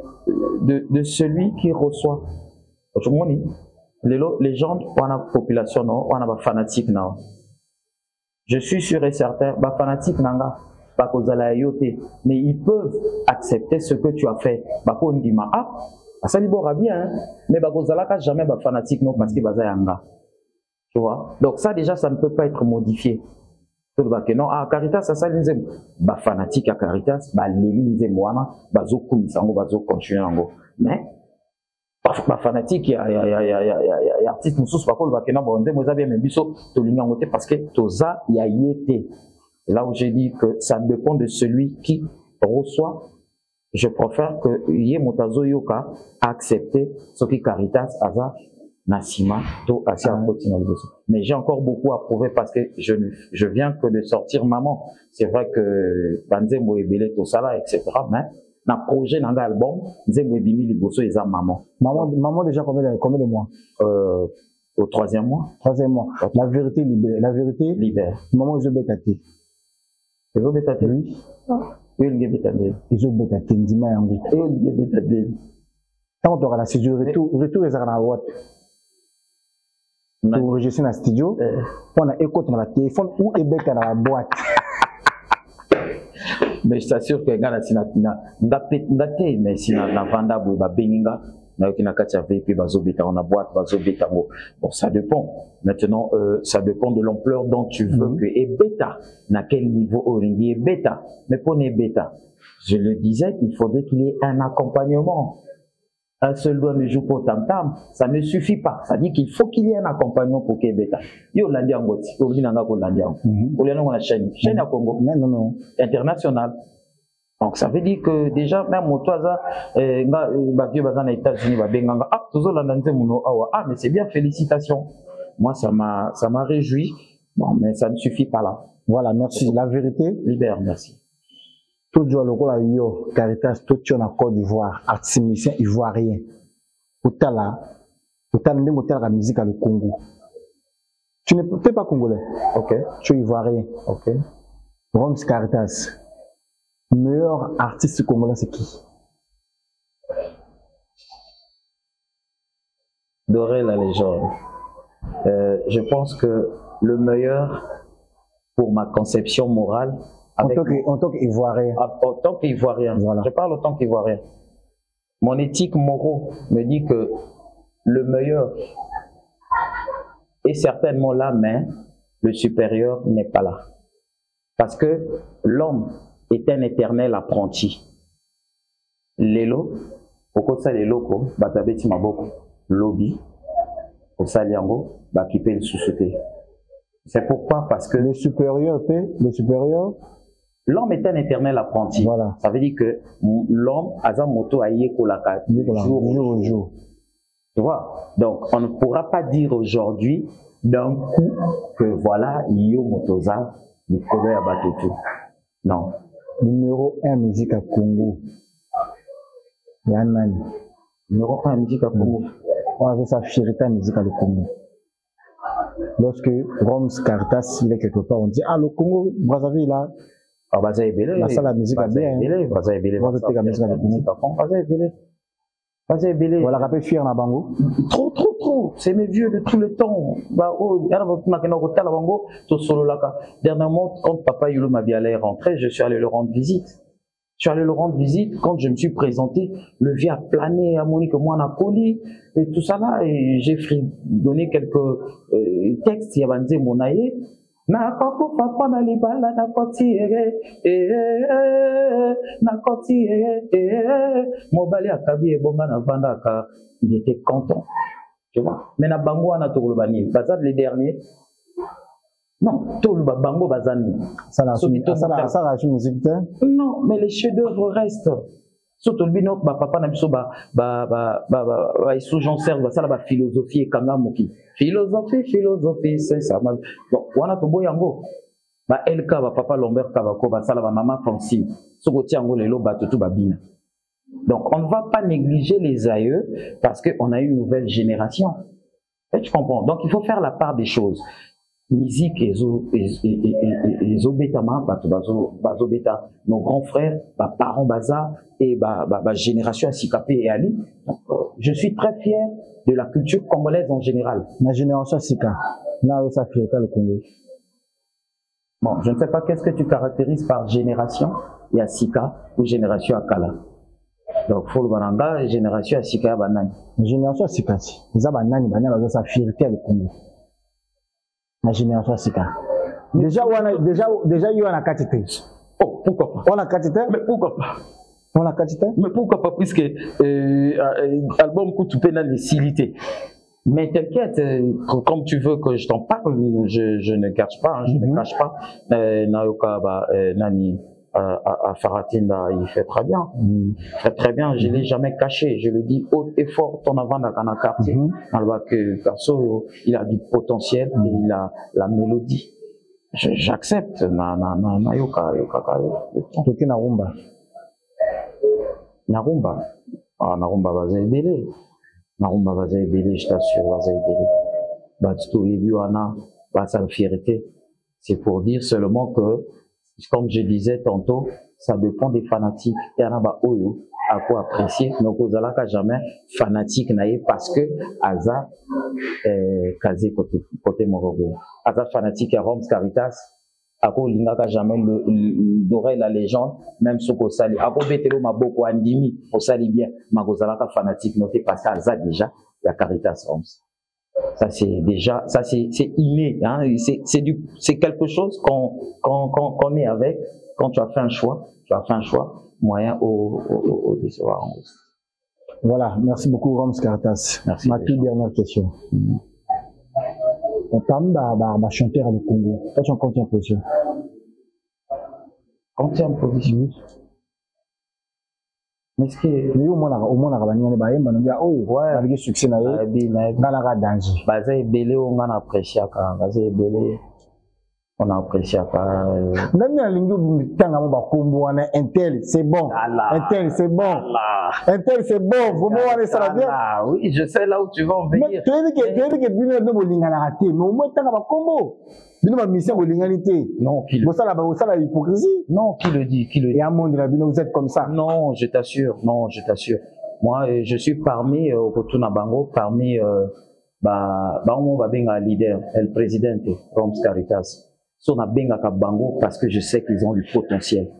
celui qui reçoit. Les gens, on a population, on a fanatique, non. Je suis sûr et certain, fanatique, nanga. Mais ils peuvent accepter ce que tu as fait. On dit, ça libère bien, mais jamais fanatique non parce qu'il va yanga. Tu vois? Donc ça déjà ça ne peut pas être modifié. Non, Caritas ça disait fanatique à Caritas, les moana, continuer. Mais fanatique il y a artiste mususu bakolo bakena bonze moza bien biso to linga ngote parce que toza ya yete. Là où j'ai dit que ça dépend de celui qui reçoit. Je préfère que yé motazo yoka accepter ce qui Caritas aza Nassima to asi à mais j'ai encore beaucoup à prouver parce que je viens que de sortir Maman. C'est vrai que banzembo ebele to sala etc. mais na projet dans l'album nzembo ebimi liboso eza Maman. Maman déjà combien de mois? Au 3e mois. 3e mois. La vérité libère. La vérité libère. Maman ils ont bétaté. Ils ont bétaté. Oui. Oui, ils ont bétaté. Ils ont bétaté. Ndima yango. Ils ont bétaté. Quand on aura la studio retour ils aura what? Pour enregistrer dans le studio, on a écouté dans le téléphone ou dans la boîte. Mais je t'assure que gars si ndaté mais si na vanda bo ba beninga na ki na katia VP bazobeta on a boîte bazobeta bon ça dépend maintenant ça dépend de l'ampleur dont tu veux que et bêta na quel niveau oringi et bêta mais pour ne bêta je le disais il faudrait qu'il y ait un accompagnement. Un seul doigt ne joue pas au tam-tam, ça ne suffit pas. Ça dit qu'il faut qu'il y ait un accompagnement pour Québec. Yo landi angoti, yo linanga ko landi ang. Ou lendo na chaîne à Congo. Non. International. Donc ça veut dire que déjà même motoza ba vieux bazana aux États-Unis ba benganga ah tozo landa nzemuno awa ah mais c'est bien félicitations. Moi ça m'a réjoui. Bon mais ça ne suffit pas là. Voilà, merci. La vérité libère, merci. Tout le monde yo Caritas tout tu en Côte d'Ivoire artiste musicien ivoirien utala la musique à le Congo tu n'es pas congolais ok tu es ivoirien ok Roms Caritas meilleur artiste congolais c'est qui? Doré la légende. Je pense que le meilleur pour ma conception morale en tant qu'Ivoirien. En tant qu'Ivoirien. Voilà. Je parle en tant qu'Ivoirien. Mon éthique morale me dit que le meilleur est certainement là, mais le supérieur n'est pas là. Parce que l'homme est un éternel apprenti. Lelo, au ça les locaux, batabeti maboko, lobby, au saliango, bakipe le sous-sauté. C'est pourquoi, parce que le supérieur, l'homme est un éternel apprenti. Voilà. Ça veut dire que l'homme a un moto à yékolaka jour au jour. Tu vois? Donc, on ne pourra pas dire aujourd'hui d'un coup que voilà, yo motoza, Nicolas Abatoto. Non. Numéro 1 musique à Congo. Yanani. Numéro 1 musique à Congo. On avait sa fierté musique à le Congo. Lorsque Roms Caritas il est quelque part, on dit ah le Congo, Brazzaville là. Ah baza ebele. La salle la musique a bien. Baza ebele. Baza ebele. Voilà rappel fier na bango. Trop. C'est mes vieux de tout le temps. Bah oh, yana bakuna kena kotala bango to solo laka. Dernièrement quand papa Yulo m'a bien allé rentrer, je suis allé le rendre visite. Quand je me suis présenté, le vieux a plané à Monique moi na coli et tout ça là et j'ai donné quelques textes yabanze monaye. Na papa papa na libala na koti na koti mobali akabi ebonga na vandaka il était content tu vois mais na bango ana tolobani bazat les derniers non toloba bango bazani ça la musique non mais les chefs-d'œuvre restent surtout le binok ba papa na biso ba iso Jean Serge ça la philosophie et kanga moki philosophie c'est ça donc wana to boyango ba LK ba papa Lambert Kabako ba sala ba maman Francine soko tiango lelo ba tout ba bina donc on ne va pas négliger les aïeux parce que on a une nouvelle génération et tu comprends donc il faut faire la part des choses musique et zobetama bazo beta nos grands frères ba parents baza et ba génération Sikapé et Ali donc, je suis très fier de la culture congolaise en général. La génération Sika, là où ça fait le Congo. Bon, je ne sais pas qu'est-ce que tu caractérises par génération. Il y a Sika ou génération Akala. Donc, faut le bananga, génération Sika banani. Génération Sika, ils ont banani, banani, ça fierté le Congo. La génération Sika. Déjà, il y a une quantité. Oh, pourquoi pas? On a quantité? Mais pourquoi pas? On a quantité. Mais pourquoi pas, puisque album Koutoupé n'a les silité. Mais t'inquiète, comme tu veux que je t'en parle, je ne cache pas, hein, je ne cache pas. Nayoka, Nani, à Faratinda, il fait très bien. Il fait très bien, je ne l'ai jamais caché. Je le dis haut et fort, ton avant dans le quartier. On voit que perso, il a du potentiel et il a la mélodie. J'accepte. Nayoka, Toki Narumba. Narumba. Ah, Narumba va zébélé. Narumba va zébélé, je t'assure, va zébélé. Batito et Buana, bah, sa fierté. C'est pour dire seulement que, comme je disais tantôt, ça dépend des fanatiques. Il y en a bah, oyo, à quoi apprécier. Donc, aux alaka jamais fanatique naïe parce que, Aza, Kazé côté Morogo. Aza fanatique à Roms Caritas. Ako lingaka jamais dorer la légende, même ce qu'on sali. Ako betelo maboko andimi, on sali bien. Magozalaka fanatique noté parce qu'Aza déjà, il y a Caritas Roms. Ça c'est déjà, ça c'est inné, hein. C'est quelque chose qu'on est avec. Quand tu as fait un choix, moyen au décevoir. Voilà, merci beaucoup Roms Caritas. Merci. Ma toute dernière question. Parmi les chanteurs du Congo, toi tu en combien de position? Combien de position? Mais ce que au moins la rabani on est baillé, mais on a avec succès na la danger. Bazé belé on a apprécié quand bazé belé on a apprécié pas. Même la lingue tanga mo ba kombo wana Intel c'est bon. Intel c'est bon. Intel c'est bon. Vous me ça va bien. Oui, je sais là où tu vas en venir. Mais tu dis que bino no bolinga na raté, mais au moins tanga ba kombo. Bino ma mission bolingalité. Non, qui le dit? Ça la hypocrisie. Non, qui le dit? Qui le dit? Et à monde la bino vous êtes comme ça. Non, je t'assure. Non, je t'assure. Moi, je suis parmi Rotuna Bango, parmi on va bien un leader, le président Roms Caritas. So na benga ka Bango parce que je sais qu'ils ont du potentiel.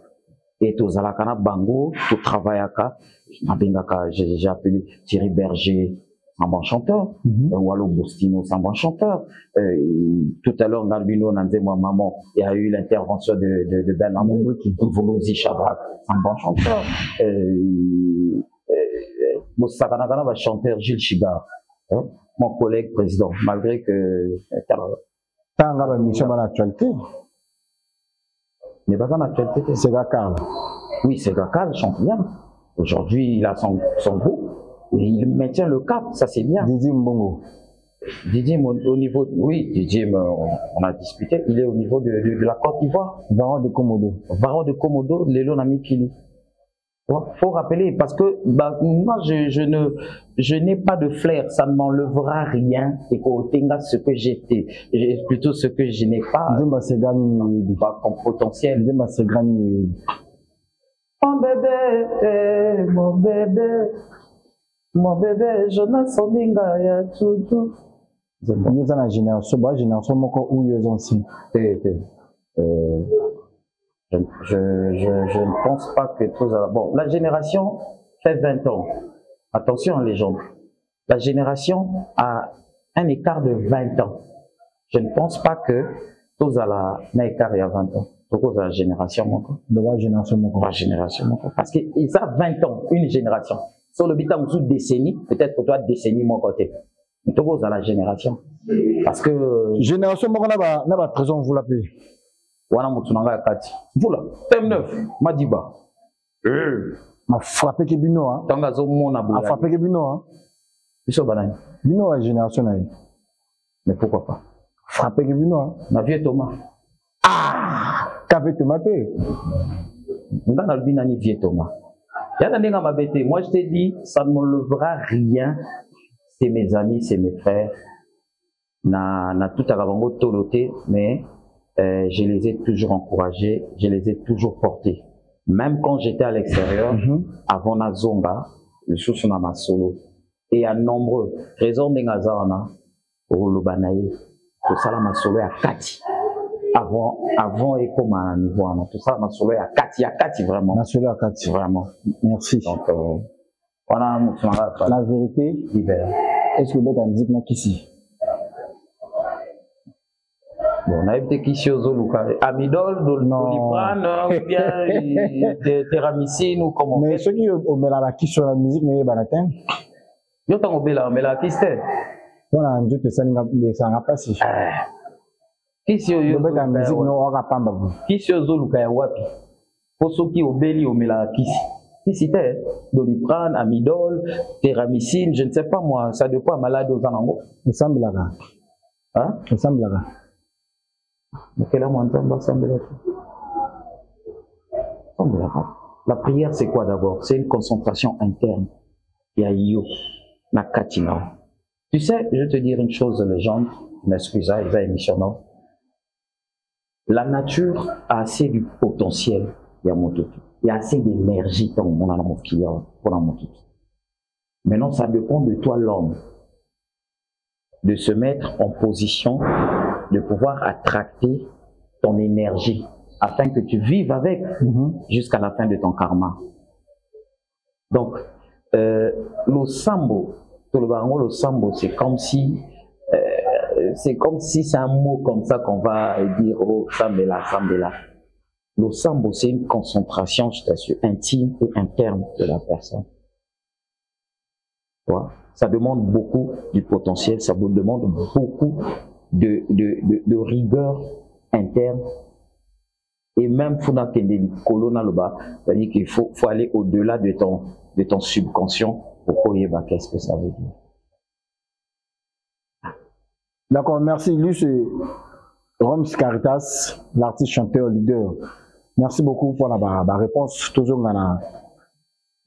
Et tous à la cana Bango, tout travail à ka, na benga ka, j'ai appelé Thierry Berger, un bon chanteur, Wallo Bostino, un bon chanteur. Tout à l'heure, Narbino Nanze, moi maman, il y a eu l'intervention de Ben Amour, Volosi Chabrak, un bon chanteur. Moussakanagana va chanter Gilles Chigar, mon collègue président, malgré que T'as une mission dans l'actualité. Mais pas dans l'actualité. C'est Gakal. Oui, c'est Gakal, chante bien. Aujourd'hui, il a son groupe et il maintient le cap, ça c'est bien. Didier Mbongo. Didier, au niveau, oui, Didier, on a discuté, il est au niveau de la Côte d'Ivoire. Varon de Komodo. Varon de Komodo, Lélo Nami Kili. Faut rappeler, parce que moi, je n'ai pas de flair, ça ne m'enlèvera rien. Et qu'au Tenga, ce que j'étais, plutôt ce que je n'ai pas, pas comme potentiel. Mon bébé, mon bébé, mon bébé, Jonas Soninga, ya tout. Nous avons la génération, où ils ont aussi. Je ne pense pas que tous. Bon, la génération fait 20 ans. Attention, les gens. La génération a un écart de 20 ans. Je ne pense pas que tous à la écart il y a 20 ans. Tous à la génération, de la génération, parce qu'ils ont 20 ans, une génération. Sur le bitam sous décennie, peut-être pour toi, décennie, mon côté. Mais tous à la génération. Parce que. Génération, moi, on a pas raison, vous l'appelez. Wana mutunanga kati. Voilà, thème 9, Madiba. Ma frappé que bino hein. Tanga zo mona boya. A frappé que bino hein. Biso banani. Bino la génération naïe. Mais pourquoi pas? Frappé que bino hein. Ma vieux Thomas. Ah, café tomate. Ndana binani vieux Thomas. Yana nenga mabete. Moi je t'ai dit, ça ne m'enlèvera rien. C'est mes amis, c'est mes frères. Na tout à bango toloté, mais je les ai toujours encouragés, je les ai toujours portés. Même quand j'étais à l'extérieur, avant Nazonga, le chouchou na ma solo. Et à nombreux raisons d'Engazana, au Lubanaï, tout ça, ma solo à Kati. Avant et comme à niveau, tout ça, ma solo à Kati vraiment. Ma solo à Kati. Vraiment. Merci. Donc, voilà, la vérité, est-ce que vous êtes en musique ici? On a été qui sur Zoluka, Amidol, Doliprane, ou bien Téramycine ou comment. Mais ceux qui ont mis la qui sur la musique, mais balatin. Yo t'en obé là, mais la qui c'est. Voilà, Dieu te salue, ça n'a pas si. Qui sur yo la musique, non, on va pas m'abou. Qui sur Zoluka wapi. Pour ceux qui obéli au mela qui. Si c'était Doliprane, Amidol, Téramycine, je ne sais pas moi, ça dépend malade aux anangos. Il semble là. Hein? Il semble là. Mais quel amour entend semble là. La prière, c'est quoi d'abord? C'est une concentration interne. Il y a yo, na katina. Tu sais, je vais te dire une chose, les gens, m'excusez, ils ont émissionné. La nature a assez du potentiel, il y a mon tout. Il y a assez d'énergie dans mon client pour la monter. Maintenant, ça dépend de toi, l'homme, de se mettre en position de pouvoir attracter ton énergie afin que tu vives avec jusqu'à la fin de ton karma. Donc, le sambo, le sambo, c'est comme si c'est un mot comme ça qu'on va dire, oh, sambela, sambela. Le sambo, c'est une concentration, je t'assure, intime et interne de la personne. Ça demande beaucoup du potentiel, ça vous demande beaucoup de rigueur interne. Et même c'est-à-dire qu'il faut aller au-delà de ton subconscient pour connaître qu'est-ce que ça veut dire. D'accord, merci. Lui, c'est Roms Caritas, l'artiste, chanteur, leader. Merci beaucoup pour la réponse. Toujours dans la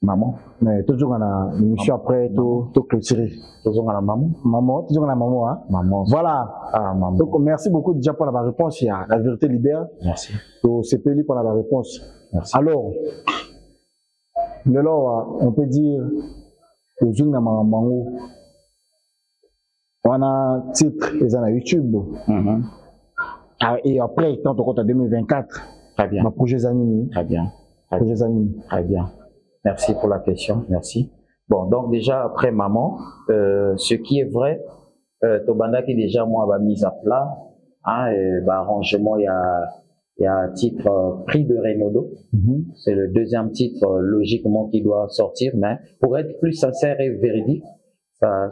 maman. Mais toujours dans la émission après, tout clôturé. Toujours dans la maman. Maman, toujours dans la maman, hein. Maman. Voilà. Ah, maman. Donc, merci beaucoup déjà pour la réponse. Il y a la vérité libère. Merci. Donc, c'est payé pour la réponse. Merci. Alors, on peut dire, toujours dans la maman, on a un titre, ils ont YouTube. Et après, il tente encore en 2024. Très bien. Ma projet Zanini. Très bien. Très bien. Merci pour la question. Merci. Bon, donc déjà, après maman, ce qui est vrai, Tobanda qui déjà, moi, va mise à plat, hein, arrangement, il y a un titre prix de Renaudot. C'est le deuxième titre, logiquement, qui doit sortir, mais pour être plus sincère et véridique, ça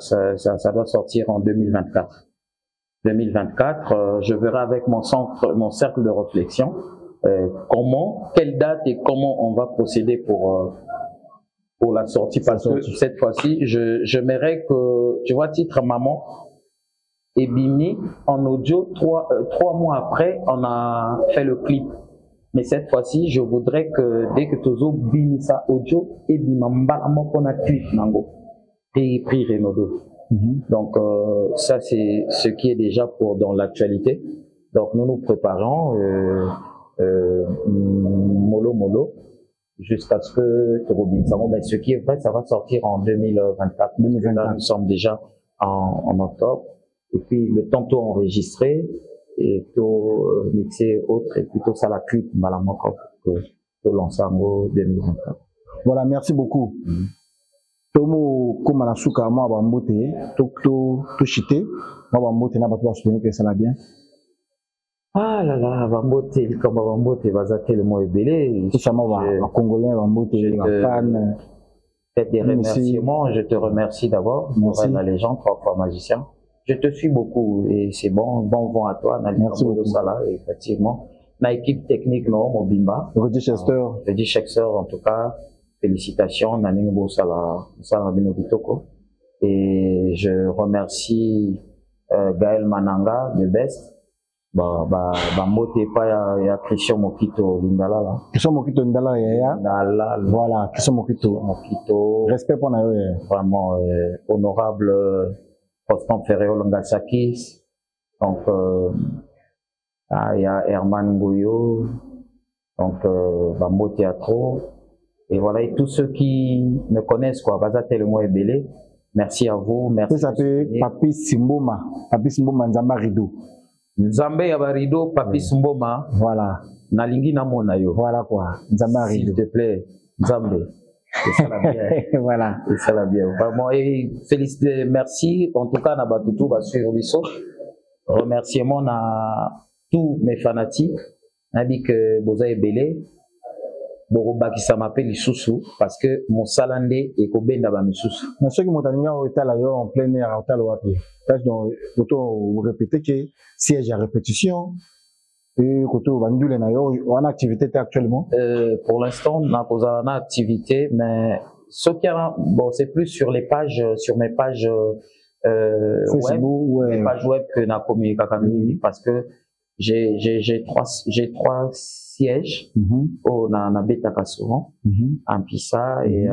doit sortir en 2024. 2024, je verrai avec mon cercle de réflexion, quelle date et comment on va procéder pour la sortie, parce que cette fois-ci, j'aimerais que, tu vois, titre maman, et Bimi, en audio, 3 mois après, on a fait le clip. Mais cette fois-ci, je voudrais que dès que tu as Bimi ça audio, et Bimamba, on a tweet, nango, prix Renaudot. Donc, ça, c'est ce qui est déjà dans l'actualité. Donc, nous préparons, mollo, jusqu'à ce que ce qui est vrai, ça va sortir en 2024. Là, nous sommes déjà en octobre. Et puis, le temps tout enregistré et tout mixé autre, et plutôt ça la clip, malamoko, pour lancer en 2024. Voilà, merci beaucoup. Tomo comme la souka moi bambote to chité moi bambote na bato soutenir que ça va bien. Ah là là, bambote comme bambote va tellement ébélé. Tout ça moi congolais bambote fan. Faites des remerciements, je te remercie d'abord. Merci la légende 3 fois magicien. Je te suis beaucoup et c'est bon vent à toi. Merci beaucoup. Ça effectivement. Na équipe technique non Mobimba. Rudy Chester en tout cas. Félicitations, Naning Bosala, et je remercie Gaël Mananga de Best. Mbote pas ya Christian Mokito Lindala là. Christian Mokito Lindala ya. Voilà, Christian Mokito. Respect pour nous. Vraiment honorable Prostan Ferreo Longasakis. Donc il y a Herman Goyo. Donc Bambo Théâtre. Et voilà, et tous ceux qui me connaissent, quoi, Baza tellement ébélé. Merci à vous, merci. Ça s'appelle Papi Simboma Nzamba Rido. Nzambe Yaba Rido, Papi Simboma. Voilà. Nalingi Namona yo. Voilà quoi, Nzamba Rido. S'il te plaît, Nzambe. C'est ça la bien. Voilà. C'est ça la bien. Vraiment, et félicité, merci. En tout cas, Nabatutu va suivre Bisso. Remerciement à tous mes fanatiques, nabi que boza ebele, boroba qui ça m'appelle Isusu, parce que mon salande est kobenda ba misusu. Mais ceux qui m'ont dit en plein air, donc, vous répétez que siège à répétition, et en activité actuellement? Pour l'instant, on a posé une activité, mais ce qui a, bon, c'est plus sur les pages, sur mes pages Facebook, web, les pages web que n'a communiqué parce que j'ai trois sièges au na Betaka souvent, en Pisa et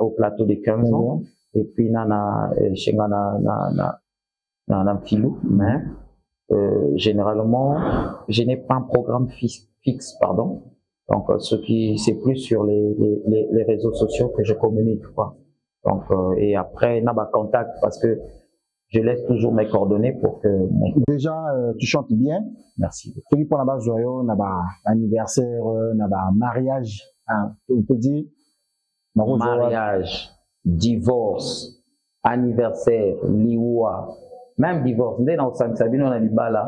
au plateau de 15 ans, et puis na Filou, mais généralement, je n'ai pas un programme fixe, pardon. Donc, c'est plus sur les réseaux sociaux que je communique, quoi. Donc, et après, n'a pas contact parce que je laisse toujours mes coordonnées pour que. Déjà, tu chantes bien. Merci. Celui pour la base joyeux, n'a pas anniversaire, n'a pas mariage. Hein, on peut dire. Mariage, divorce, anniversaire, liwa. Même divorce, dès dans le Sabino na libala,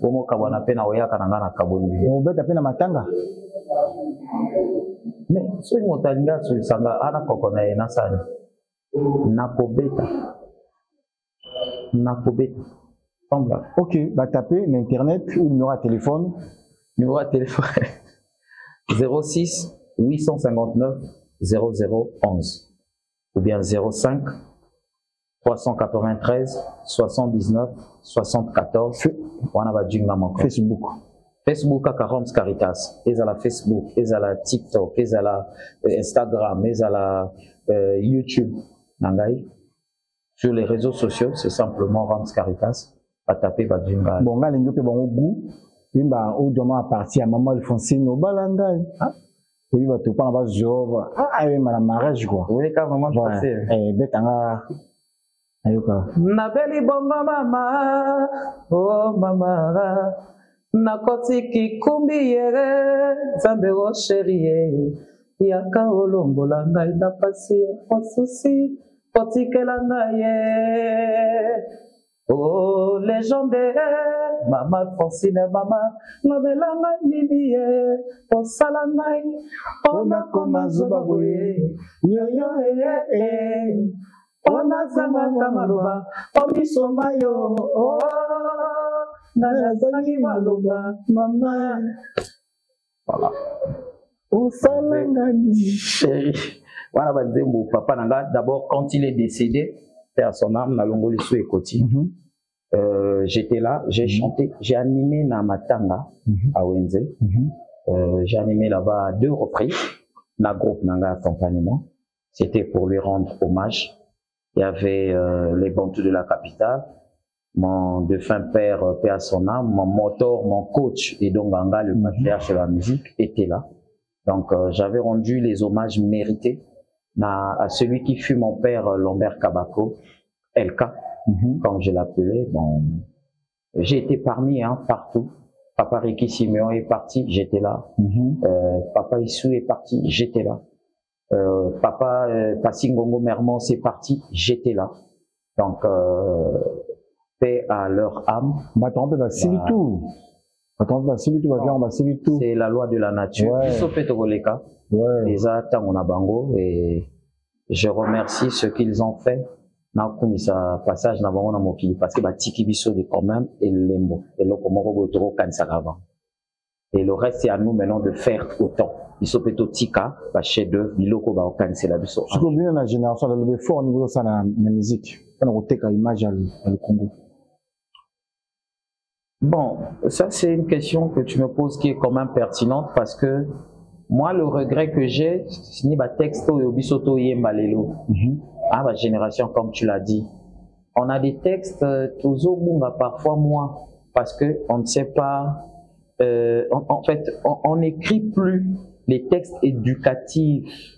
comment kabana pena oya kananga na kaboli. On veut taper na matanga. Mais ce motalinga sur sanga ana kokona na sani. Nakobeta. Ok, bah taper l'internet ou numéro de téléphone. Numéro de téléphone 06 859 0011 ou bien 05 393 79 74. Facebook. Facebook à Roms Caritas. Ils à la Facebook, ils à la TikTok, ils à la Instagram, ils à la YouTube. Sur les réseaux sociaux, c'est simplement Roms Caritas. À taper Badjunga. Bon, là, les gens qui ont au goût, ils vont à partir à maman Alphonsine au balanda. Et il va te prendre la base job. Ah, oui, madame mariage, quoi. Oui, quand vraiment, je sais. Eh, betanga. Nabeli bongo mama, oh mama, nakoti kikumbi yere, zambe o chérie, yaka olongola ngai na pasi ya susi, potikela ngai. Oh légendaire, mama Francine mama, nabela ngai nini ye, osala ngai, onakoma zuba boye, yoyo ona zanga maloba, omiso mayo, oh, nazangi maloba, maman. Voilà. Chérie. Voilà, papa nanga, d'abord, quand il est décédé, père son âme, na longoli sou ekoti. J'étais là, j'ai chanté, j'ai animé na matanga à Wenze. J'ai animé là-bas à 2 reprises, na groupe nanga accompagnement. C'était pour lui rendre hommage. Il y avait les Bantous de la capitale, mon défunt père, paix à son âme, mon mentor, mon coach, et donc Ganga, le patriarche de la musique, était là. Donc j'avais rendu les hommages mérités à celui qui fut mon père, Lambert Kabako, LK, comme je l'appelais. Bon, j'ai été parmi, partout. Papa Ricky Simeon est parti, j'étais là. Papa Issou est parti, j'étais là. Papa Passingongo Mermon c'est parti, j'étais là. Donc paix à leur âme. C'est la loi de la nature. Et je remercie ceux qu'ils ont fait. Passage parce que tiki biso de quand même et lembo et et le reste c'est à nous maintenant de faire autant. Il faut plutôt tika, chef d'œuvre, biloko ba okanise la biso. Ce que bien la génération le fort au niveau de la musique. Quand on teka image au Congo. Bon, ça c'est une question que tu me poses qui est quand même pertinente parce que moi le regret que j'ai, c'est ni ba texte au bisoto yembalelo. Ma génération comme tu l'as dit. On a des textes toujours bunga parfois moins parce que on ne sait pas en fait on n'écrit plus les textes éducatifs.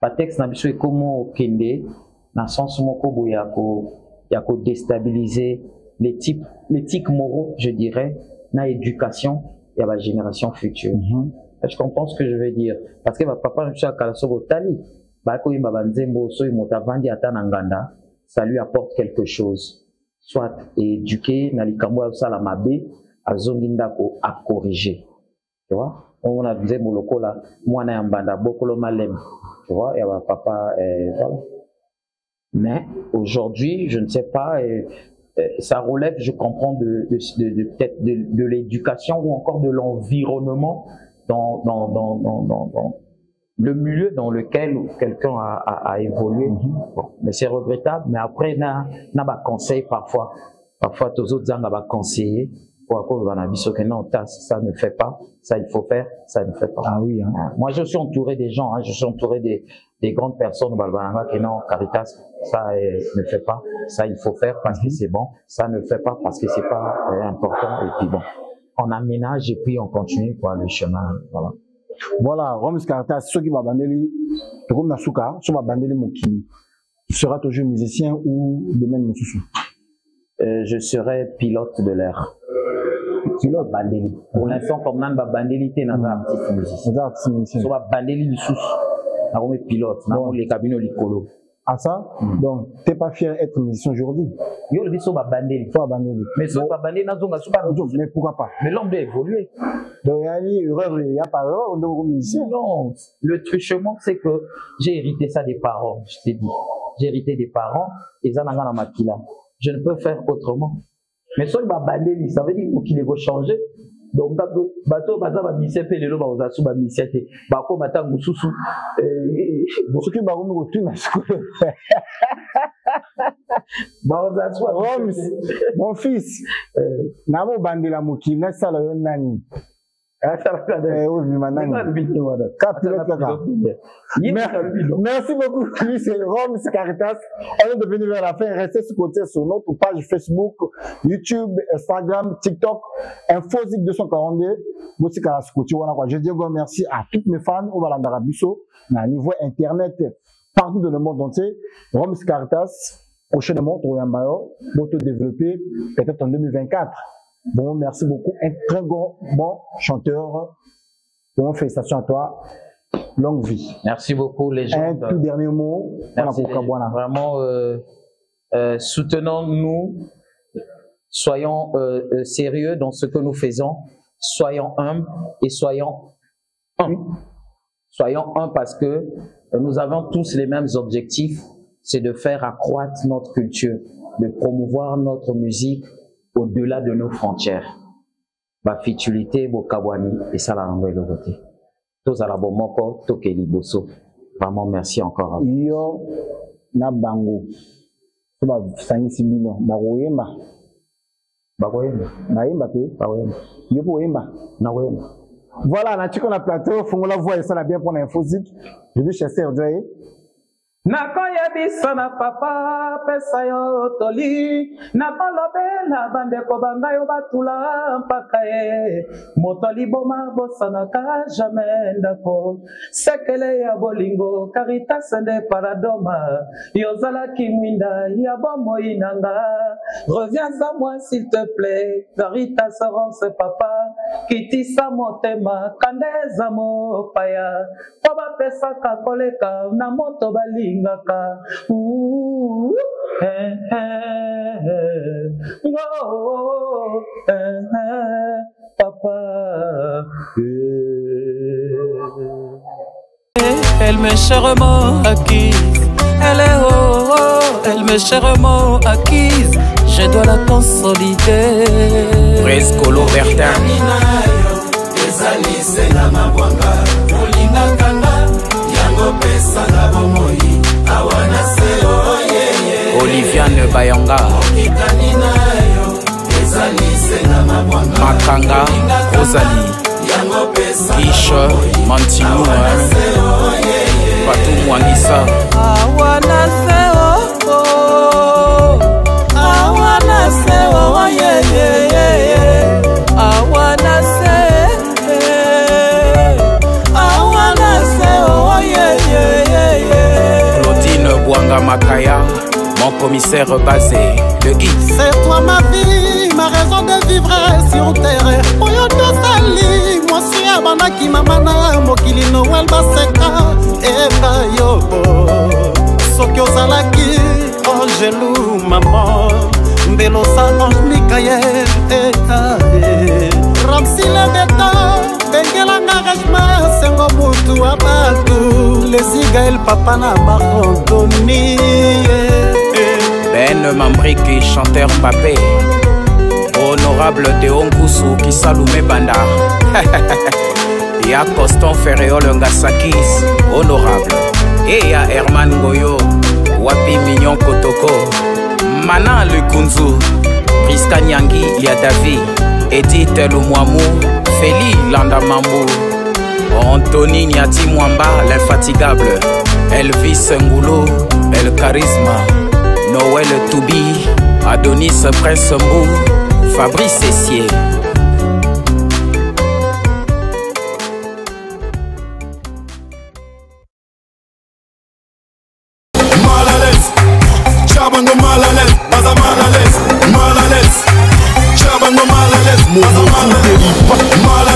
Les textes na biso comment kende na sens moko boya ko déstabiliser les tics moraux, je dirais, na éducation et la génération future. Je comprends ce que je veux dire parce que papa je suis à Kalasogo Tali ba ko yimba banzembo so imotavandi atana nganda, ça lui apporte quelque chose. Soit éduqué na likambo ya sala mabe azongindako à corriger. Tu vois? On a dit moloko là, moi na mbanda bokolo malem. Tu vois? Et papa voilà. Mais aujourd'hui, je ne sais pas, ça relève, je comprends, peut-être de l'éducation ou encore de l'environnement dans le milieu dans lequel quelqu'un a évolué. Bon, mais c'est regrettable. Mais après, n'a pas conseil parfois. Parfois, tous autres gens n'ont conseillé. Non, ça ne fait pas, ça il faut faire, ça ne fait pas. Ah oui. Hein. Moi, je suis entouré des gens, hein, je suis entouré des grandes personnes qui non, Caritas, ça ne fait pas, ça il faut faire parce que c'est bon, ça ne fait pas parce que c'est pas important. Et puis bon, on aménage et puis on continue quoi, le chemin. Voilà. Voilà, Roms Caritas, ceux qui vont bandeli, comme Nasuka, ceux qui vont bandeli Mokini, tu seras toujours musicien ou domaine Moussousou? Je serai pilote de l'air. Pilote bandeli. Pour l'instant, comme nan ba bandeli t'es dans un artiste musicien. So ba bandeli du sous. Na comme pilote, na les cabines likolo. Ah ça? Donc t'es pas fier d'être musicien aujourd'hui? Yo le dit so ba bandeli. So ba bandeli. Mais so ba bandeli na zonga so pas. Mais pourquoi pas? Mais l'homme doit évoluer. Donc il y a pas erreur on doit musicien. Non, le truchement c'est que j'ai hérité ça des parents, je t'ai dit. J'ai hérité des parents et ça n'a pas makila. Je ne peux faire autrement. Mais soit il va bandeli, ça veut dire qu'il va changer. Donc, bateau, baza ba misé pe lelo ba ozasu ba misé te. Ba ko mata mususu. Ce qui va vous retourner à ce que ba ozasu Roms, mon fils, namo bandela mokili na sala yo nani. Merci beaucoup, c'est Roms Caritas. On est devenu vers la fin. Restez sur côté sur notre page Facebook, YouTube, Instagram, TikTok, Infozik 242. Je dis encore merci à toutes mes fans au Valandarabiso, à niveau internet, partout dans le monde entier. Roms Caritas, prochainement, on va te développer peut-être en 2024. Bon, merci beaucoup. Un très bon chanteur. Bon, félicitations à toi. Longue vie. Merci beaucoup, les gens. Un tout dernier mot. Merci. Vraiment, soutenons-nous. Soyons sérieux dans ce que nous faisons. Soyons humbles et soyons un. Soyons un parce que nous avons tous les mêmes objectifs. C'est de faire accroître notre culture, de promouvoir notre musique au-delà de nos frontières. Ba fitulité, bo kabwani, et ça la renvoie de côté. Tous à la bon moko, toke liboso. Vraiment, merci encore. Yo, na bango. So ba 5 millions. Ba koyemba. Ba koyemba. Na yemba pe. Ba koyemba. Yo po yemba. Na koyemba. Voilà, na chiko na plateau, fongo la voix et ça la bien pour l'infozik. Je dis chez Sergei. Nakoyebisa na papa pesa yo toli nakolobela bandeko bangayo batula mpaka ye motoli boma bosanaka jamais ndako sekele ya bolingo Caritas nde paradoma yozalaki mwinda ya bomoi nanga reviens à moi s'il te plaît Caritas Roms papa kitisa motema kandeza mopaya po bapesaka koleka na moto bali ngaka papa elle m'est chèrement acquise elle est elle m'est chèrement acquise je dois la consolider Prescolo Bertin Oliviane Bayanga Makanga Rosalie Isha Mantinou Patou Mwanisa Awana Seo yeah Awana Seo yeah Claudine Bouanga Makaya mon commissaire basé, le guide. C'est toi ma vie, ma raison de vivre sur terre. Oyo tosali, moi si abanaki mamana mokili Noël baseka eka yobo. Soki ozalaki angelou maman, mbelo sa ange Mikael eka ramsile beto bengelanga rejma sengo mutu wa batu lesigael papa na Marantoni Ben Mambriki, chanteur papé honorable de Onkusu qui salume banda ya Coston Ferréol Ngasakis honorable et ya Herman Goyo Wapi Mignon Kotoko Mana Lukunzu Priska Nyangi Yadavi Edith Lumwamu Feli Landamambu Anthony Nyati Mwamba l'infatigable Elvis Ngulo El Charisma Noël Toubi Adonis Prince Mbou Fabrice Essier Chabango malales, baza malales, malales. Chabango malales, baza malales.